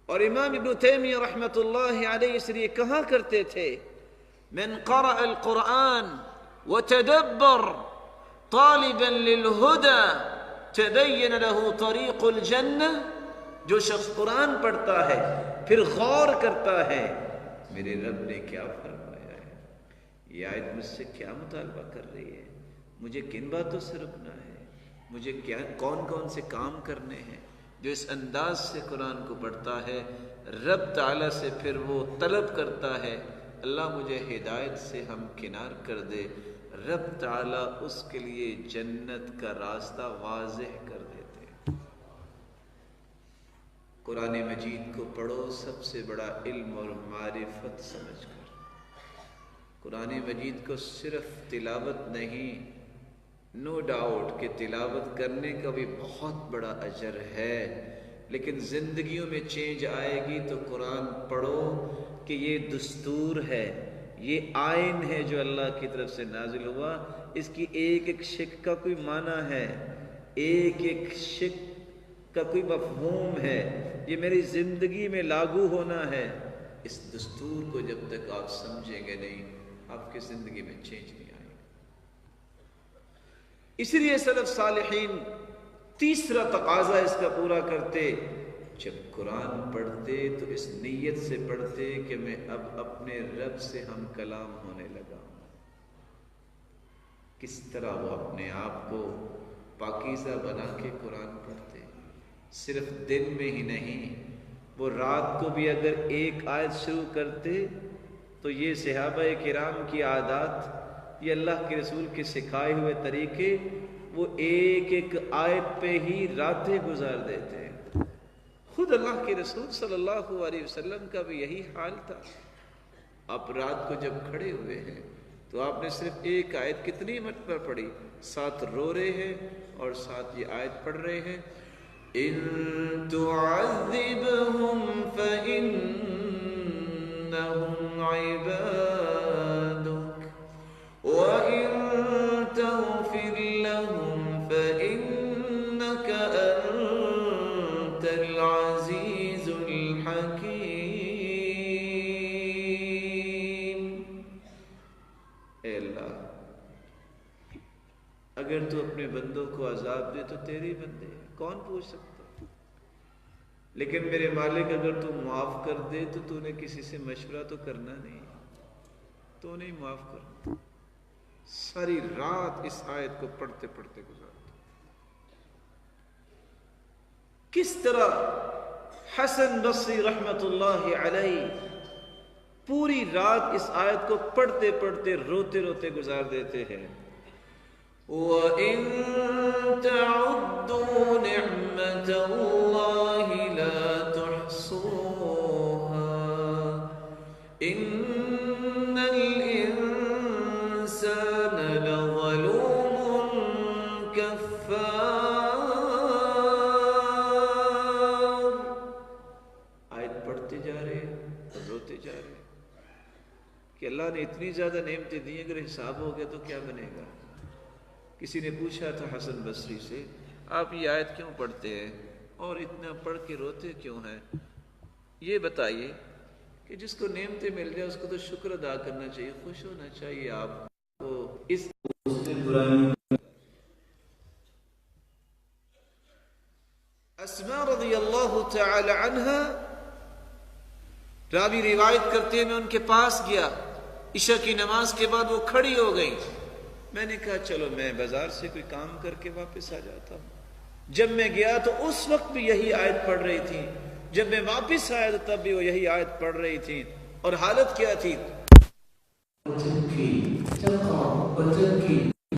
Speaker 2: اور امام ابن تیمیہ رحمۃ اللہ علیہ اس لیے کہا کرتے تھے من قرأ القرآن وتدبر طالبا للهدى تبين له طريق الجنة، جو شخص قرآن پڑھتا ہے پھر غور کرتا ہے میرے رب نے کیا فرمایا ہے، یہ آیت مجھ سے کیا مطالبہ کر رہی ہے، مجھے کن باتوں سے رکنا ہے، مجھے کیا کون کون سے کام کرنے ہیں. جو اس انداز سے قرآن کو پڑھتا ہے رب تعالیٰ سے پھر وہ طلب کرتا ہے اللہ مجھے ہدایت سے ہم کنار کر دے، رب تعالیٰ اس کے لیے جنت کا راستہ واضح کر دیتے ہیں۔ قرآن مجید کو پڑھو سب سے بڑا علم اور معرفت سمجھ کر۔ قرآن مجید کو صرف تلاوت نہیں، نو ڈاؤٹ کہ تلاوت کرنے کا بھی بہت بڑا اجر ہے، لیکن زندگیوں میں چینج آئے گی تو قرآن پڑھو کہ یہ دستور ہے، یہ آئین ہے جو اللہ کی طرف سے نازل ہوا، اس کی ایک ایک شک کا کوئی معنی ہے، ایک ایک شک کا کوئی مفہوم ہے، یہ میری زندگی میں لاگو ہونا ہے۔ اس دستور کو جب تک آپ سمجھیں گے نہیں، آپ کی زندگی میں چینج نہیں آئے گا۔ اسی لیے سلف صالحین تیسرا تقاضا اس کا پورا کرتے، جب قرآن پڑھتے تو اس نیت سے پڑھتے کہ میں اب اپنے رب سے ہم کلام ہونے لگا ہوں۔ کس طرح وہ اپنے آپ کو پاکیزہ بنا کے قرآن پڑھتے، صرف دن میں ہی نہیں، وہ رات کو بھی اگر ایک آیت شروع کرتے تو یہ صحابہ کرام کی عادات، یہ اللہ کے رسول کے سکھائے ہوئے طریقے، وہ ایک ایک آیت پہ ہی راتیں گزار دیتے ہیں۔ خود اللہ کے رسول صلی اللہ علیہ وسلم کا بھی یہی حال تھا۔ آپ رات کو جب کھڑے ہوئے ہیں تو آپ نے صرف ایک آیت کتنی مرتبہ پڑھی، ساتھ رو رہے ہیں اور ساتھ یہ آیت پڑھ رہے ہیں، إِن تُعَذِّبْهُمْ فَإِنَّهُمْ عِبَادُكَ وَإِن تَغْفِرْ لَهُمْ فَإِنَّكَ أَنْتَ الْعَزِيزُ الْحَكِيمُ۔ اے اللہ، اگر تو اپنے بندوں کو عذاب دے تو تیرے بندے ہیں، کون پوچھ سکتا، لیکن میرے مالک اگر تو معاف کر دے تو نے کسی سے مشورہ تو کرنا نہیں، تو نہیں معاف کرنا۔ ساری رات اس آیت کو پڑھتے پڑھتے گزارتے۔ کس طرح حسن بصری رحمت اللہ علیہ پوری رات اس آیت کو پڑھتے پڑھتے روتے روتے گزار دیتے ہیں۔ وَإِن تَعُدُّوا نِعْمَةَ اللَّهِ لَا تُحْصُوهَا إِنَّ الْإِنسَانَ لَظَلُومٌ كَفَّارٌ۔ آیت پڑھتے جا رہے ہیں اور روتے جا رہے ہیں کہ اللہ نے اتنی زیادہ نعمتیں دی، اگر حساب ہو گیا تو کیا بنے گا۔ کسی نے پوچھا تھا حسن بصری سے، آپ یہ آیت کیوں پڑھتے ہیں اور اتنا پڑھ کے روتے کیوں ہیں؟ یہ بتائیے کہ جس کو نعمتیں مل جائے اس کو تو شکر ادا کرنا چاہیے، خوش ہونا چاہیے۔ آپ کو اس اسماء رضی اللہ تعالی عنہا راوی روایت کرتے ہیں، میں ان کے پاس گیا، عشاء کی نماز کے بعد وہ کھڑی ہو گئی، میں نے کہا چلو میں بازار سے کوئی کام کر کے واپس آ جاتا ہوں۔ جب میں گیا تو اس وقت بھی یہی آیت پڑھ رہی تھی، جب میں واپس آیا تو تب بھی وہ یہی آیت پڑھ رہی تھی، اور حالت کیا تھی،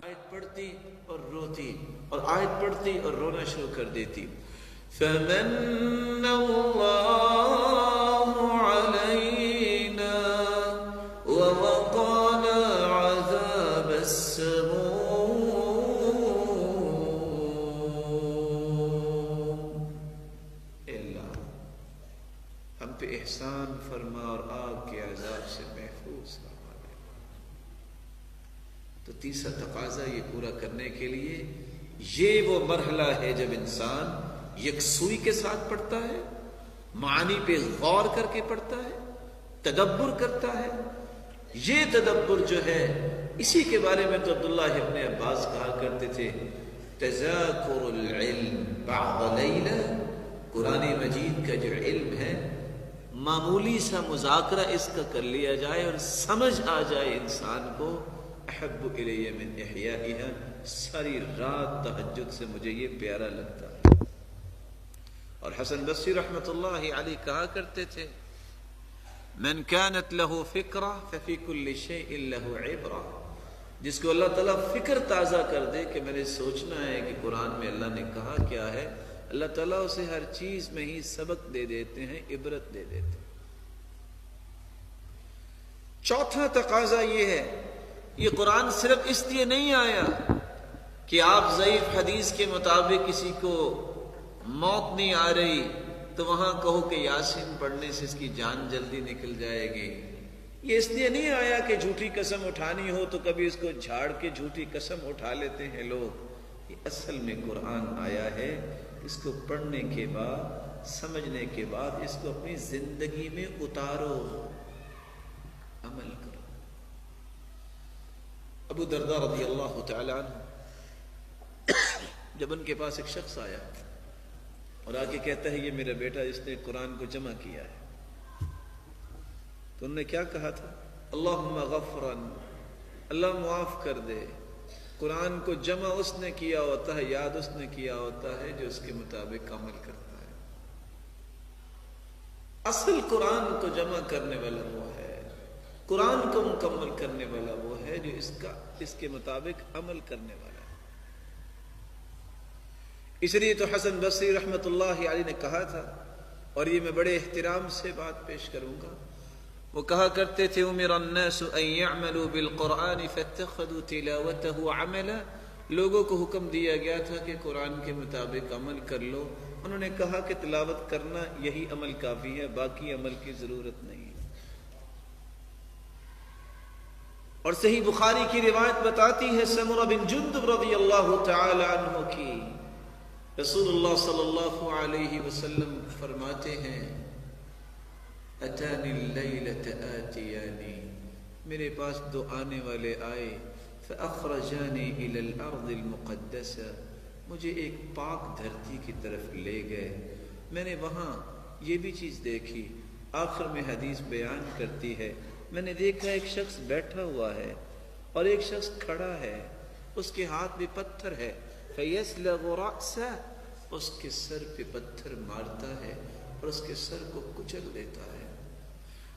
Speaker 2: آیت پڑھتی اور روتی اور آیت پڑھتی اور رونا شروع کر دیتی۔ فَمَنَّ اللَّهُ عَلَيْنَا وَوَقَانَا عَذَابَ السَّمُومِ۔ اللہ ہم پہ احسان فرما اور آگ کے عذاب سے محفوظ فرما دے۔ تو تیسرا تقاضا یہ پورا کرنے کے لیے، یہ وہ مرحلہ ہے جب انسان یکسوئی کے ساتھ پڑھتا ہے، معانی پہ غور کر کے پڑھتا ہے، تدبر کرتا ہے۔ یہ تدبر جو ہے، اسی کے بارے میں تو عبداللہ ابن عباس کہا کرتے تھے، تذاکر العلم بعد لیلہ، قرآن مجید کا جو علم ہے معمولی سا مذاکرہ اس کا کر لیا جائے اور سمجھ آ جائے انسان کو، احب الی من احیائها، ساری رات تہجد سے مجھے یہ پیارا لگتا ہے۔ اور حسن بصری رحمت اللہ علیہ کہا کرتے تھے، من كانت له فکرہ ففی کل شیء له عبرہ، جس کو اللہ تعالیٰ فکر تازہ کر دے کہ میں نے سوچنا ہے کہ قرآن میں اللہ نے کہا کیا ہے، اللہ تعالیٰ اسے ہر چیز میں ہی سبق دے دیتے ہیں، عبرت دے دیتے ہیں۔ چوتھا تقاضا یہ ہے، یہ قرآن صرف اس لیے نہیں آیا کہ آپ ضعیف حدیث کے مطابق کسی کو موت نہیں آ رہی تو وہاں کہو کہ یاسین پڑھنے سے اس کی جان جلدی نکل جائے گی۔ یہ اس لیے نہیں آیا کہ جھوٹی قسم اٹھانی ہو تو کبھی اس کو جھاڑ کے جھوٹی قسم اٹھا لیتے ہیں لوگ۔ یہ اصل میں قرآن آیا ہے، اس کو پڑھنے کے بعد، سمجھنے کے بعد اس کو اپنی زندگی میں اتارو، عمل کرو۔ ابو درداء رضی اللہ تعالی عنہ جب ان کے پاس ایک شخص آیا اور آ کے کہتا ہے یہ میرا بیٹا جس نے قرآن کو جمع کیا ہے، تو انہوں نے کیا کہا تھا؟ اللہم غفرن، اللہ معاف کر دے۔ قرآن کو جمع اس نے کیا ہوتا ہے، یاد اس نے کیا ہوتا ہے جو اس کے مطابق عمل کرتا ہے۔ اصل قرآن کو جمع کرنے والا وہ ہے، قرآن کو مکمل کرنے والا وہ ہے جو اس کے مطابق عمل کرنے والا ہے۔ اس لیے تو حسن بصری رحمۃ اللہ علیہ نے کہا تھا، اور یہ میں بڑے احترام سے بات پیش کروں گا، وہ کہا کرتے تھے امر الناس ان يعملوا بالقرآن فاتخذوا تلاوته عملا، لوگوں کو حکم دیا گیا تھا کہ قرآن کے مطابق عمل کر لو، انہوں نے کہا کہ تلاوت کرنا یہی عمل کافی ہے، باقی عمل کی ضرورت نہیں۔ اور صحیح بخاری کی روایت بتاتی ہے سمرہ بن جندب رضی اللہ تعالی عنہ کی، رسول اللہ صلی اللہ علیہ وسلم فرماتے ہیں اتانی اللیلۃ آتیانی، میرے پاس دو آنے والے آئے، فاخرجانی الی الارض المقدسہ، مجھے ایک پاک دھرتی کی طرف لے گئے، میں نے وہاں یہ بھی چیز دیکھی، آخر میں حدیث بیان کرتی ہے، میں نے دیکھا ایک شخص بیٹھا ہوا ہے اور ایک شخص کھڑا ہے، اس کے ہاتھ میں پتھر ہے، فیسلغ رأسہ، اس کے سر پہ پتھر مارتا ہے اور اس کے سر کو کچل دیتا ہے،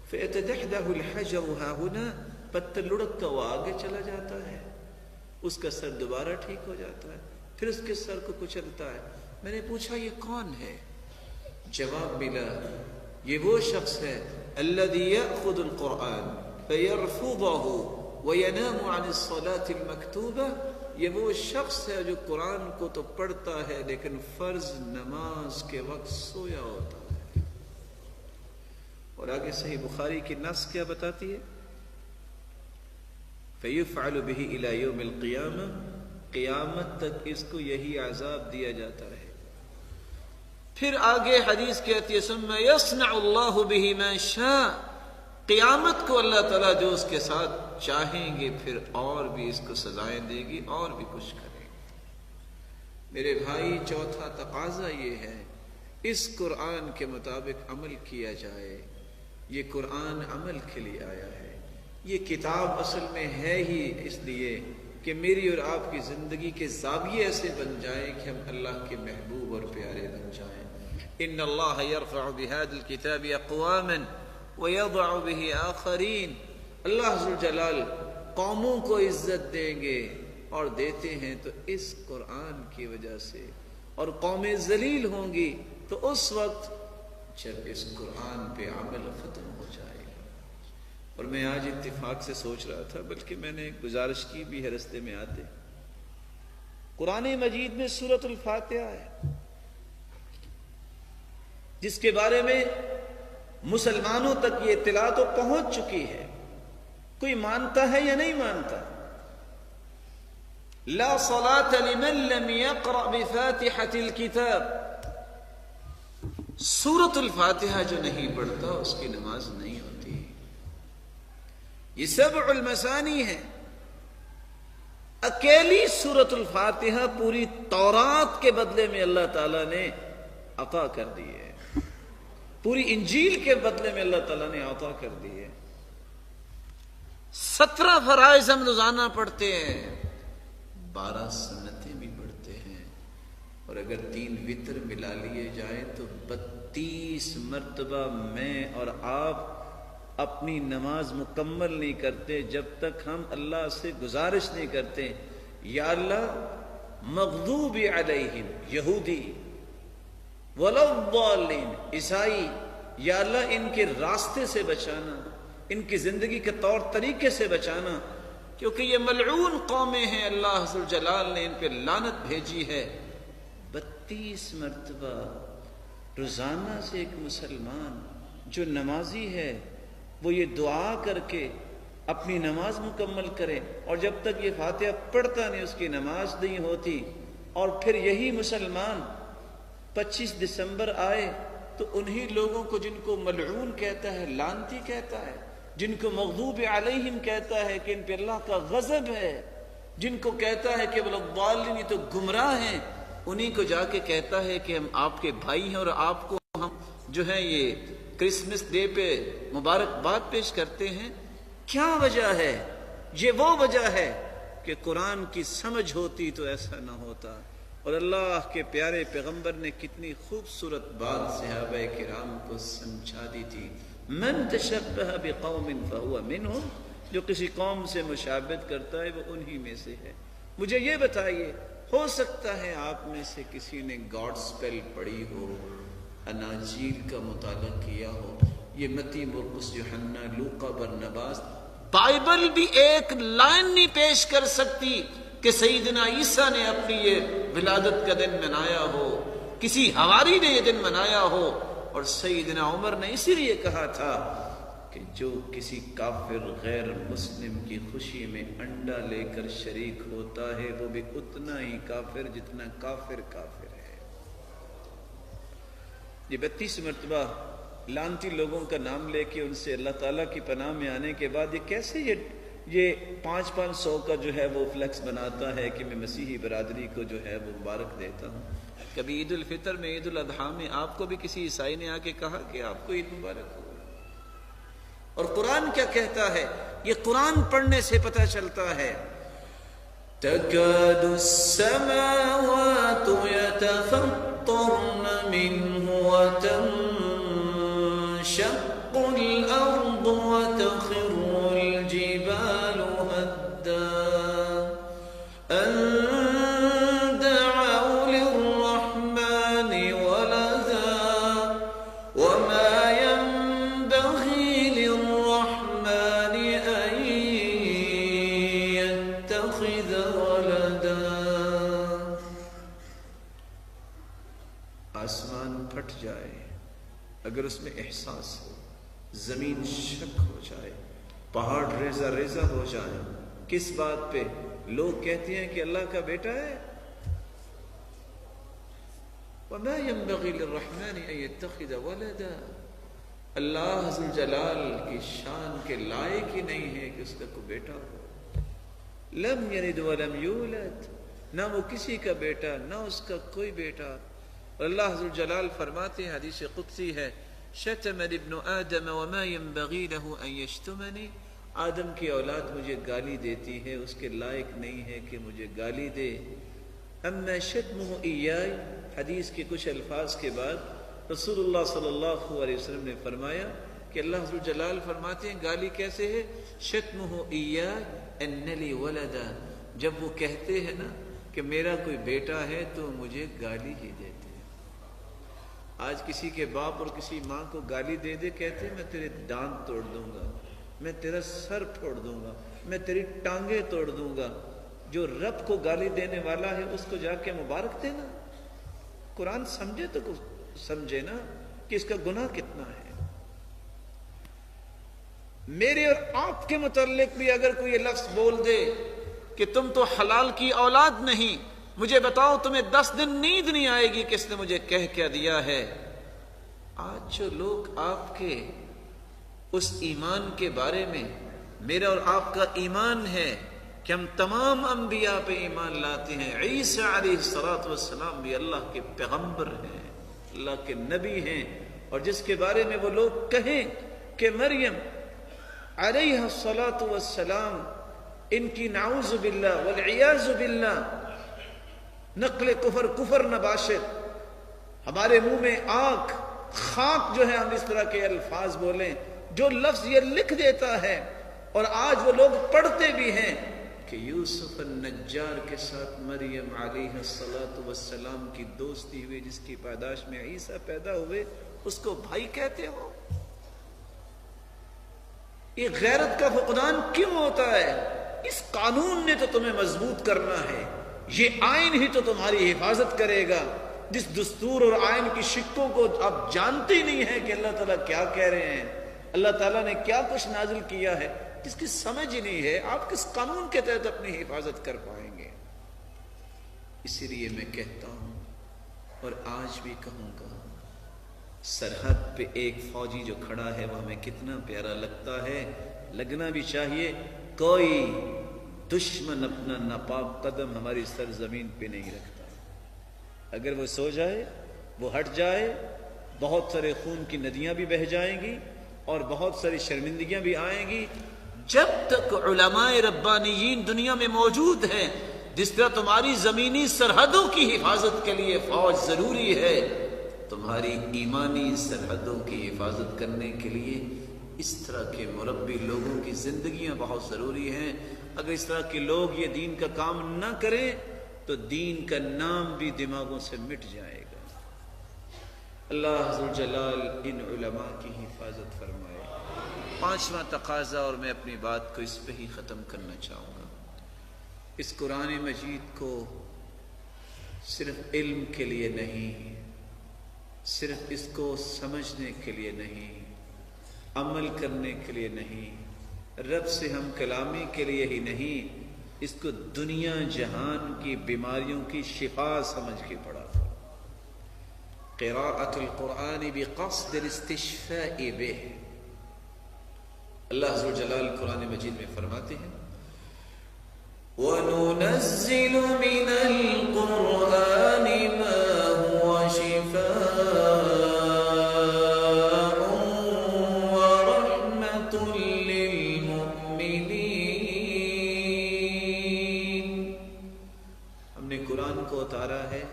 Speaker 2: فیتدحدح الحجر ها هنا، پتھر لڑکتا ہوا آگے چلا جاتا ہے، اس کا سر دوبارہ ٹھیک ہو جاتا ہے، پھر اس کے سر کو کچلتا ہے۔ میں نے پوچھا یہ کون ہے؟ جواب ملا یہ وہ شخص ہے الذي يأخذ القرآن فيرفضه وينام عن الصلاة المكتوبة، یہ وہ شخص ہے جو قرآن کو تو پڑھتا ہے لیکن فرض نماز کے وقت سویا ہوتا ہے۔ اور آگے صحیح بخاری کی نص کیا بتاتی ہے؟ فَيُفْعَلُ بِهِ إِلَى يَوْمِ الْقِيَامَةِ، قیامت تک اس کو یہی عذاب دیا جاتا ہے۔ پھر آگے حدیث کہتی ہے ثم يصنع اللہ بہ ما شاء، قیامت کو اللہ تعالیٰ جو اس کے ساتھ چاہیں گے پھر اور بھی اس کو سزائیں دے گی اور بھی کچھ کرے گی۔ میرے بھائی چوتھا تقاضا یہ ہے اس قرآن کے مطابق عمل کیا جائے۔ یہ قرآن عمل کے لیے آیا ہے، یہ کتاب اصل میں ہے ہی اس لیے کہ میری اور آپ کی زندگی کے زاویے ایسے بن جائیں کہ ہم اللہ کے محبوب اور پیارے بن جائیں۔ ان اللہ یرفع بهذا الكتاب اقواما ویضع به آخرین، اللہ ذوالجلال قوموں کو عزت دیں گے اور دیتے ہیں تو اس قرآن کی وجہ سے، اور قومیں ذلیل ہوں گی تو اس وقت جب اس قرآن پہ عمل ختم ہو جائے گا۔ اور میں آج اتفاق سے سوچ رہا تھا، بلکہ میں نے ایک گزارش کی بھی ہے رستے میں آتے، قرآن مجید میں سورۃ الفاتحہ ہے جس کے بارے میں مسلمانوں تک یہ اطلاع تو پہنچ چکی ہے، کوئی مانتا ہے یا نہیں مانتا؟ لا صلاة لمن لم يقرأ بفاتحة الكتاب، سورۃ الفاتحہ جو نہیں پڑھتا اس کی نماز نہیں ہوتی۔ یہ سبع المثانی ہے، اکیلی سورۃ الفاتحہ پوری تورات کے بدلے میں اللہ تعالیٰ نے عطا کر دی ہے، پوری انجیل کے بدلے میں اللہ تعالیٰ نے عطا کر دی ہے۔ 17 فرائض ہم روزانہ پڑھتے ہیں، 12 سنتیں بھی پڑھتے ہیں، اور اگر 3 وتر ملا لیے جائیں تو 32 مرتبہ میں اور آپ اپنی نماز مکمل نہیں کرتے جب تک ہم اللہ سے گزارش نہیں کرتے یا اللہ مغضوب علیہم یہودی ولضالین عیسائی، یا اللہ ان کے راستے سے بچانا، ان کی زندگی کے طور طریقے سے بچانا، کیونکہ یہ ملعون قومیں ہیں، اللہ ذو الجلال نے ان پہ لعنت بھیجی ہے۔ 32 مرتبہ روزانہ سے ایک مسلمان جو نمازی ہے وہ یہ دعا کر کے اپنی نماز مکمل کرے، اور جب تک یہ فاتحہ پڑھتا نہیں اس کی نماز نہیں ہوتی۔ اور پھر یہی مسلمان 25 دسمبر آئے تو انہی لوگوں کو جن کو ملعون کہتا ہے، لعنتی کہتا ہے، جن کو مغضوب علیہم کہتا ہے کہ ان پہ اللہ کا غضب ہے، جن کو کہتا ہے کہ ولضالین تو گمراہ ہیں، انہی کو جا کے کہتا ہے کہ ہم آپ کے بھائی ہیں اور آپ کو ہم جو ہے یہ کرسمس ڈے پہ مبارکباد پیش کرتے ہیں۔ کیا وجہ ہے؟ یہ وہ وجہ ہے کہ قرآن کی سمجھ ہوتی تو ایسا نہ ہوتا۔ اور اللہ کے پیارے پیغمبر نے کتنی خوبصورت بات صحابہ کرام کو سمجھا دی تھی، من تشبہ بقوم فہو منہم، جو کسی قوم سے مشابہت کرتا ہے وہ انہی میں سے ہے۔ مجھے یہ بتائیے، ہو سکتا ہے آپ میں سے کسی نے گاڈ سپیل پڑھی ہو، اناجیل کا مطالعہ کیا ہو، یہ متی، مرقس، یوحنا، لوقا، برنباس، بائبل بھی ایک لائن نہیں پیش کر سکتی کہ سیدنا عیسیٰ نے اپنی یہ ولادت کا دن منایا ہو، کسی حواری نے یہ دن منایا ہو۔ اور سیدنا عمر نے اسی لیے کہا تھا کہ جو کسی کافر غیر مسلم کی خوشی میں انڈا لے کر شریک ہوتا ہے وہ بھی اتنا ہی کافر جتنا کافر کافر ہے۔ یہ 32 مرتبہ لعنتی لوگوں کا نام لے کے ان سے اللہ تعالیٰ کی پناہ میں آنے کے بعد یہ کیسے یہ 500 کا جو ہے وہ فلیکس بناتا ہے کہ میں مسیحی برادری کو جو ہے وہ مبارک دیتا ہوں۔ کبھی عید الفطر میں، عید الاضحیٰ میں آپ کو بھی کسی عیسائی نے آ کے کہا کہ آپ کو عید مبارک ہو؟ اور قرآن کیا کہتا ہے؟ یہ قرآن پڑھنے سے پتہ چلتا ہے۔ تَكَادُ السَّمَاوَاتُ يَتَفَطَّرْنَ مِنْهُ وَتَنشَقُّ الْأَرْضُ وَتَخِرُّ الْجِبَالُ هَدًّا أَن دَعَوْا لِلرَّحْمَنِ وَلَدًا وَمَا يَنبَغِي لِلرَّحْمَنِ أَن يَتَّخِذَ وَلَدًا۔ آسمان پھٹ جائے اگر اس میں احساس ہو، زمین شک ہو جائے، پہاڑ ریزہ ریزہ ہو جائے، کس بات پہ؟ لوگ کہتے ہیں کہ اللہ کا بیٹا ہے۔ وَمَا يَنبَغِي لِلرَّحْمَنِ أَن يَتَّخِذَ وَلَدًا، اللہ ذو الجلال کی شان کے لائق ہی نہیں ہے کہ اس کا کوئی بیٹا ہو۔ لم یلد ولم یولد، نہ وہ کسی کا بیٹا نہ اس کا کوئی بیٹا۔ اور اللہ ذو الجلال فرماتے ہیں، حدیث قدسی ہے، شتمنی ابن آدم وما ينبغي له ان يشتمنی، آدم کی اولاد مجھے گالی دیتی ہے، اس کے لائق نہیں ہے کہ مجھے گالی دے۔ اما شتمه ایائی، حدیث کے کچھ الفاظ کے بعد رسول اللہ صلی اللہ علیہ وسلم نے فرمایا کہ اللہ ذو الجلال فرماتے ہیں گالی کیسے ہے؟ شتمه ایائی ان لی ولدا، جب وہ کہتے ہیں نا کہ میرا کوئی بیٹا ہے تو مجھے گالی ہی دیتے ہیں۔ آج کسی کے باپ اور کسی ماں کو گالی دے دے، کہتے ہیں میں تیرے دانت توڑ دوں گا، میں تیرا سر پھوڑ دوں گا، میں تیری ٹانگیں توڑ دوں گا۔ جو رب کو گالی دینے والا ہے اس کو جا کے مبارک دینا۔ قرآن سمجھے تو سمجھے نا کہ اس کا گناہ کتنا ہے۔ میرے اور آپ کے متعلق بھی اگر کوئی یہ لفظ بول دے کہ تم تو حلال کی اولاد نہیں، مجھے بتاؤ تمہیں 10 دن نیند نہیں آئے گی، کس نے مجھے کہہ کیا دیا ہے؟ آج جو لوگ آپ کے اس ایمان کے بارے میں، میرا اور آپ کا ایمان ہے کہ ہم تمام انبیاء پہ ایمان لاتے ہیں، عیسیٰ علیہ السلام بھی اللہ کے پیغمبر ہیں، اللہ کے نبی ہیں، اور جس کے بارے میں وہ لوگ کہیں کہ مریم علیہ السلام ان کی نعوذ باللہ والعیاذ باللہ نقل کفر نباشت، ہمارے منہ میں آنکھ خاک جو ہے ہم اس طرح کے الفاظ بولیں، جو لفظ یہ لکھ دیتا ہے اور آج وہ لوگ پڑھتے بھی ہیں کہ یوسف النجار کے ساتھ مریم علیہ السلام کی دوستی ہوئی، جس کی پیدائش میں عیسیٰ پیدا ہوئے، اس کو بھائی کہتے ہو؟ یہ غیرت کا فقدان کیوں ہوتا ہے؟ اس قانون نے تو تمہیں مضبوط کرنا ہے، یہ آئین ہی تو تمہاری حفاظت کرے گا، جس دستور اور آئین کی شکوں کو آپ جانتے ہی نہیں ہیں کہ اللہ تعالیٰ کیا کہہ رہے ہیں، اللہ تعالیٰ نے کیا کچھ نازل کیا ہے، جس کی سمجھ ہی نہیں ہے، آپ کس قانون کے تحت اپنی حفاظت کر پائیں گے؟ اسی لیے میں کہتا ہوں اور آج بھی کہوں گا، سرحد پہ ایک فوجی جو کھڑا ہے وہ ہمیں کتنا پیارا لگتا ہے، لگنا بھی چاہیے۔ کوئی دشمن اپنا ناپاک قدم ہماری سرزمین پہ نہیں رکھتا، اگر وہ سو جائے، وہ ہٹ جائے، بہت سارے خون کی ندیاں بھی بہہ جائیں گی اور بہت ساری شرمندگیاں بھی آئیں گی۔ جب تک علماء ربانیین دنیا میں موجود ہیں، جس طرح تمہاری زمینی سرحدوں کی حفاظت کے لیے فوج ضروری ہے، تمہاری ایمانی سرحدوں کی حفاظت کرنے کے لیے اس طرح کے مربی لوگوں کی زندگیاں بہت ضروری ہیں۔ اگر اس طرح کے لوگ یہ دین کا کام نہ کریں تو دین کا نام بھی دماغوں سے مٹ جائے گا۔ اللہ ذوالجلال ان علماء کی حفاظت فرمائے۔ پانچواں تقاضا، اور میں اپنی بات کو اس پہ ہی ختم کرنا چاہوں گا، اس قرآن مجید کو صرف علم کے لیے نہیں، صرف اس کو سمجھنے کے لیے نہیں، عمل کرنے کے لیے نہیں، رب سے ہم کلامی کے لیے ہی نہیں، اس کو دنیا جہان کی بیماریوں کی شفا سمجھ کے پڑھا تھا۔ قراءۃ القرآن بقصد الاستشفاء به، اللہ ذوالجلال قرآن مجید میں فرماتے ہیں وَنُنَزِّلُ مِنَ الْقُرْآنِ مَا هُوَ شِفَاءٌ وَرَحْمَةٌ لِّلْمُؤْمِنِينَ۔ ہم نے قرآن کو اتارا ہے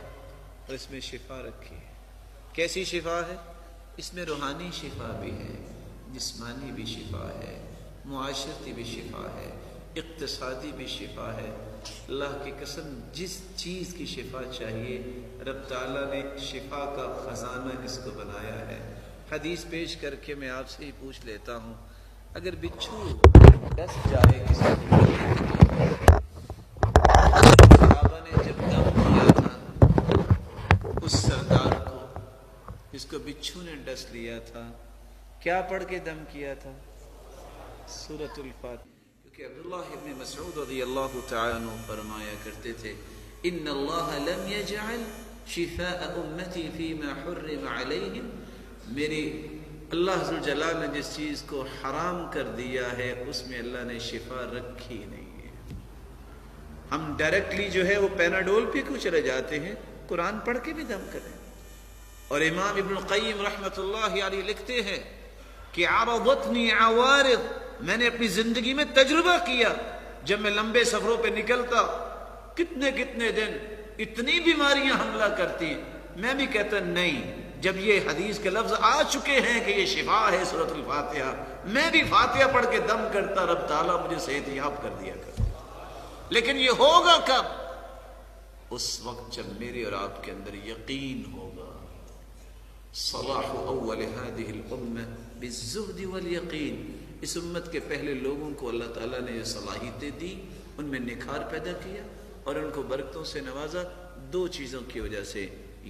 Speaker 2: اور اس میں شفا رکھی ہے۔ کیسی شفا ہے؟ اس میں روحانی شفا بھی ہے، جسمانی بھی شفا ہے، معاشرتی بھی شفا ہے، اقتصادی بھی شفا ہے۔ اللہ کی قسم، جس چیز کی شفا چاہیے رب تعالیٰ نے شفا کا خزانہ اس کو بنایا ہے۔ حدیث پیش کر کے میں آپ سے ہی پوچھ لیتا ہوں، اگر بچھو ڈس جائے کسی صحابہ نے جب دم کیا تھا اس سردار کو، جس کو بچھو نے ڈس لیا تھا، کیا پڑھ کے دم کیا تھا؟ سورۃ الفاتحہ۔ کہ عبداللہ ابن مسعود رضی اللہ تعالیٰ عنہ فرمایا کرتے تھے ان اللہ لم یجعل شفاء امتی فیما حرم علیہم، میری اللہ ذوالجلال نے جس چیز کو حرام کر دیا ہے اس میں اللہ نے شفا رکھی نہیں ہے۔ ہم ڈائریکٹلی جو ہے وہ پیناڈول پہ کیوں چلے جاتے ہیں؟ قرآن پڑھ کے بھی دم کریں۔ اور امام ابن القیم رحمۃ اللہ علیہ لکھتے ہیں کہ عرضتنی عوارض، میں نے اپنی زندگی میں تجربہ کیا، جب میں لمبے سفروں پہ نکلتا کتنے دن اتنی بیماریاں حملہ کرتی ہیں، میں بھی کہتا نہیں، جب یہ حدیث کے لفظ آ چکے ہیں کہ یہ شفا ہے سورۃ الفاتحہ، میں بھی فاتحہ پڑھ کے دم کرتا، رب تعالیٰ مجھے صحت یاب کر دیا کرتا۔ لیکن یہ ہوگا کب؟ اس وقت جب میرے اور آپ کے اندر یقین ہوگا۔ صلاح اول هذه الامه بالزهد واليقین، اس امت کے پہلے لوگوں کو اللہ تعالیٰ نے یہ صلاحیتیں دی، ان میں نکھار پیدا کیا اور ان کو برکتوں سے نوازا، دو چیزوں کی وجہ سے،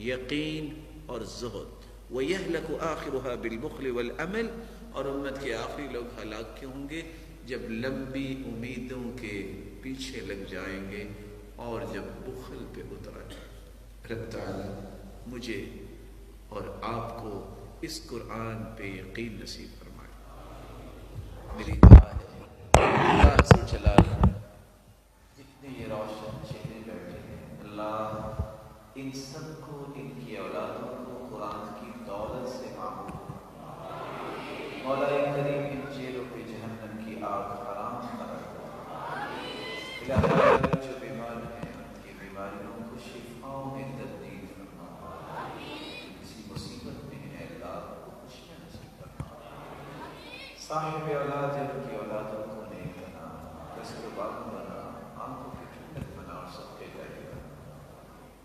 Speaker 2: یقین اور زہد۔ وَيَهْلَكُ آخِرُهَا بِالْبُخْلِ وَالْأَمَلِ، اور امت کے آخری لوگ ہلاک کیوں ہوں گے؟ جب لمبی امیدوں کے پیچھے لگ جائیں گے اور جب بخل پہ اترا جائے۔ رب تعالیٰ مجھے اور آپ کو اس قرآن پہ یقین نصیب فرمائے۔ میری دعا ہے اللہ ذوالجلال جتنے یہ روشن چہرے بیٹھے ہیں، اللہ ان سب کو، ان کی اولادوں کو قرآن کی دولت سے معمور۔ مولا کریم ان چہروں پہ جہنم کی آگ حرام قرار دے۔ الہی جو بیمار ہیں ان کی بیماریوں کو شفاؤں میں تبدیل فرما، کسی مصیبت میں ہے اللہ کو خوشیاں نصیب فرما۔ صاحب اولاد ان کی اولادوں کو نیک بنا، دستربان بنا، آنکھوں کی ٹھنڈک بنا اور سب کے جائے گا۔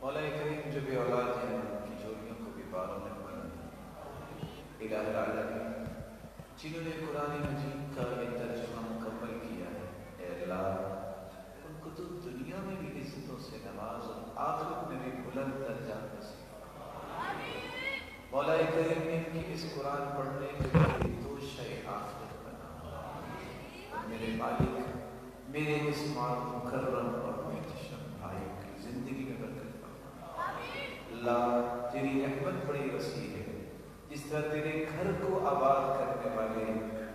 Speaker 2: مولا کریم جو بھی اولاد ہیں ان کی جوڑیوں کو بھی بارونق بنا۔ الہ العالمین جنہوں نے قرآن مجید کا یہ ترجمہ مکمل کیا ہے، اے اللہ ان کو تو دنیا میں بھی عزتوں سے نواز اور آخرت میں بھی بلند درجات نصیب۔ مولا کریم نے ان کی اس قرآن پڑھنے کے لیے دو شے آخرت بنا۔ اور میرے مالک میرے اس مکرم اور محتشم بھائی کی زندگی میں برکت فرما۔ اللہ تیری رحمت بڑی وسیع ہے، جس طرح تیرے گھر کو آباد کرنے والے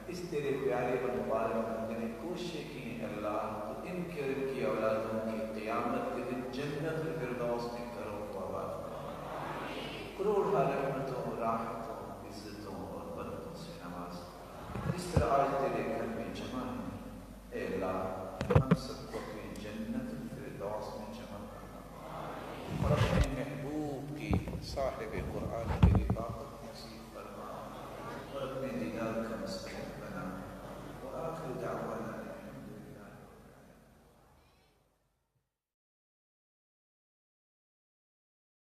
Speaker 2: اس تیرے پیارے اور مبارک بندے نے کوشش کی ہے اللہ، تو ان کے اور ان کی اولادوں کی قیامت کے دن جنت الفردوس میں گھروں کو آباد فرما۔ کروڑ رحمتوں، راحتوں، عزتوں اور برکتوں سے نواز۔ اس طرح آج تیرے گھر میں جمع ہیں، اے اللہ ہم سب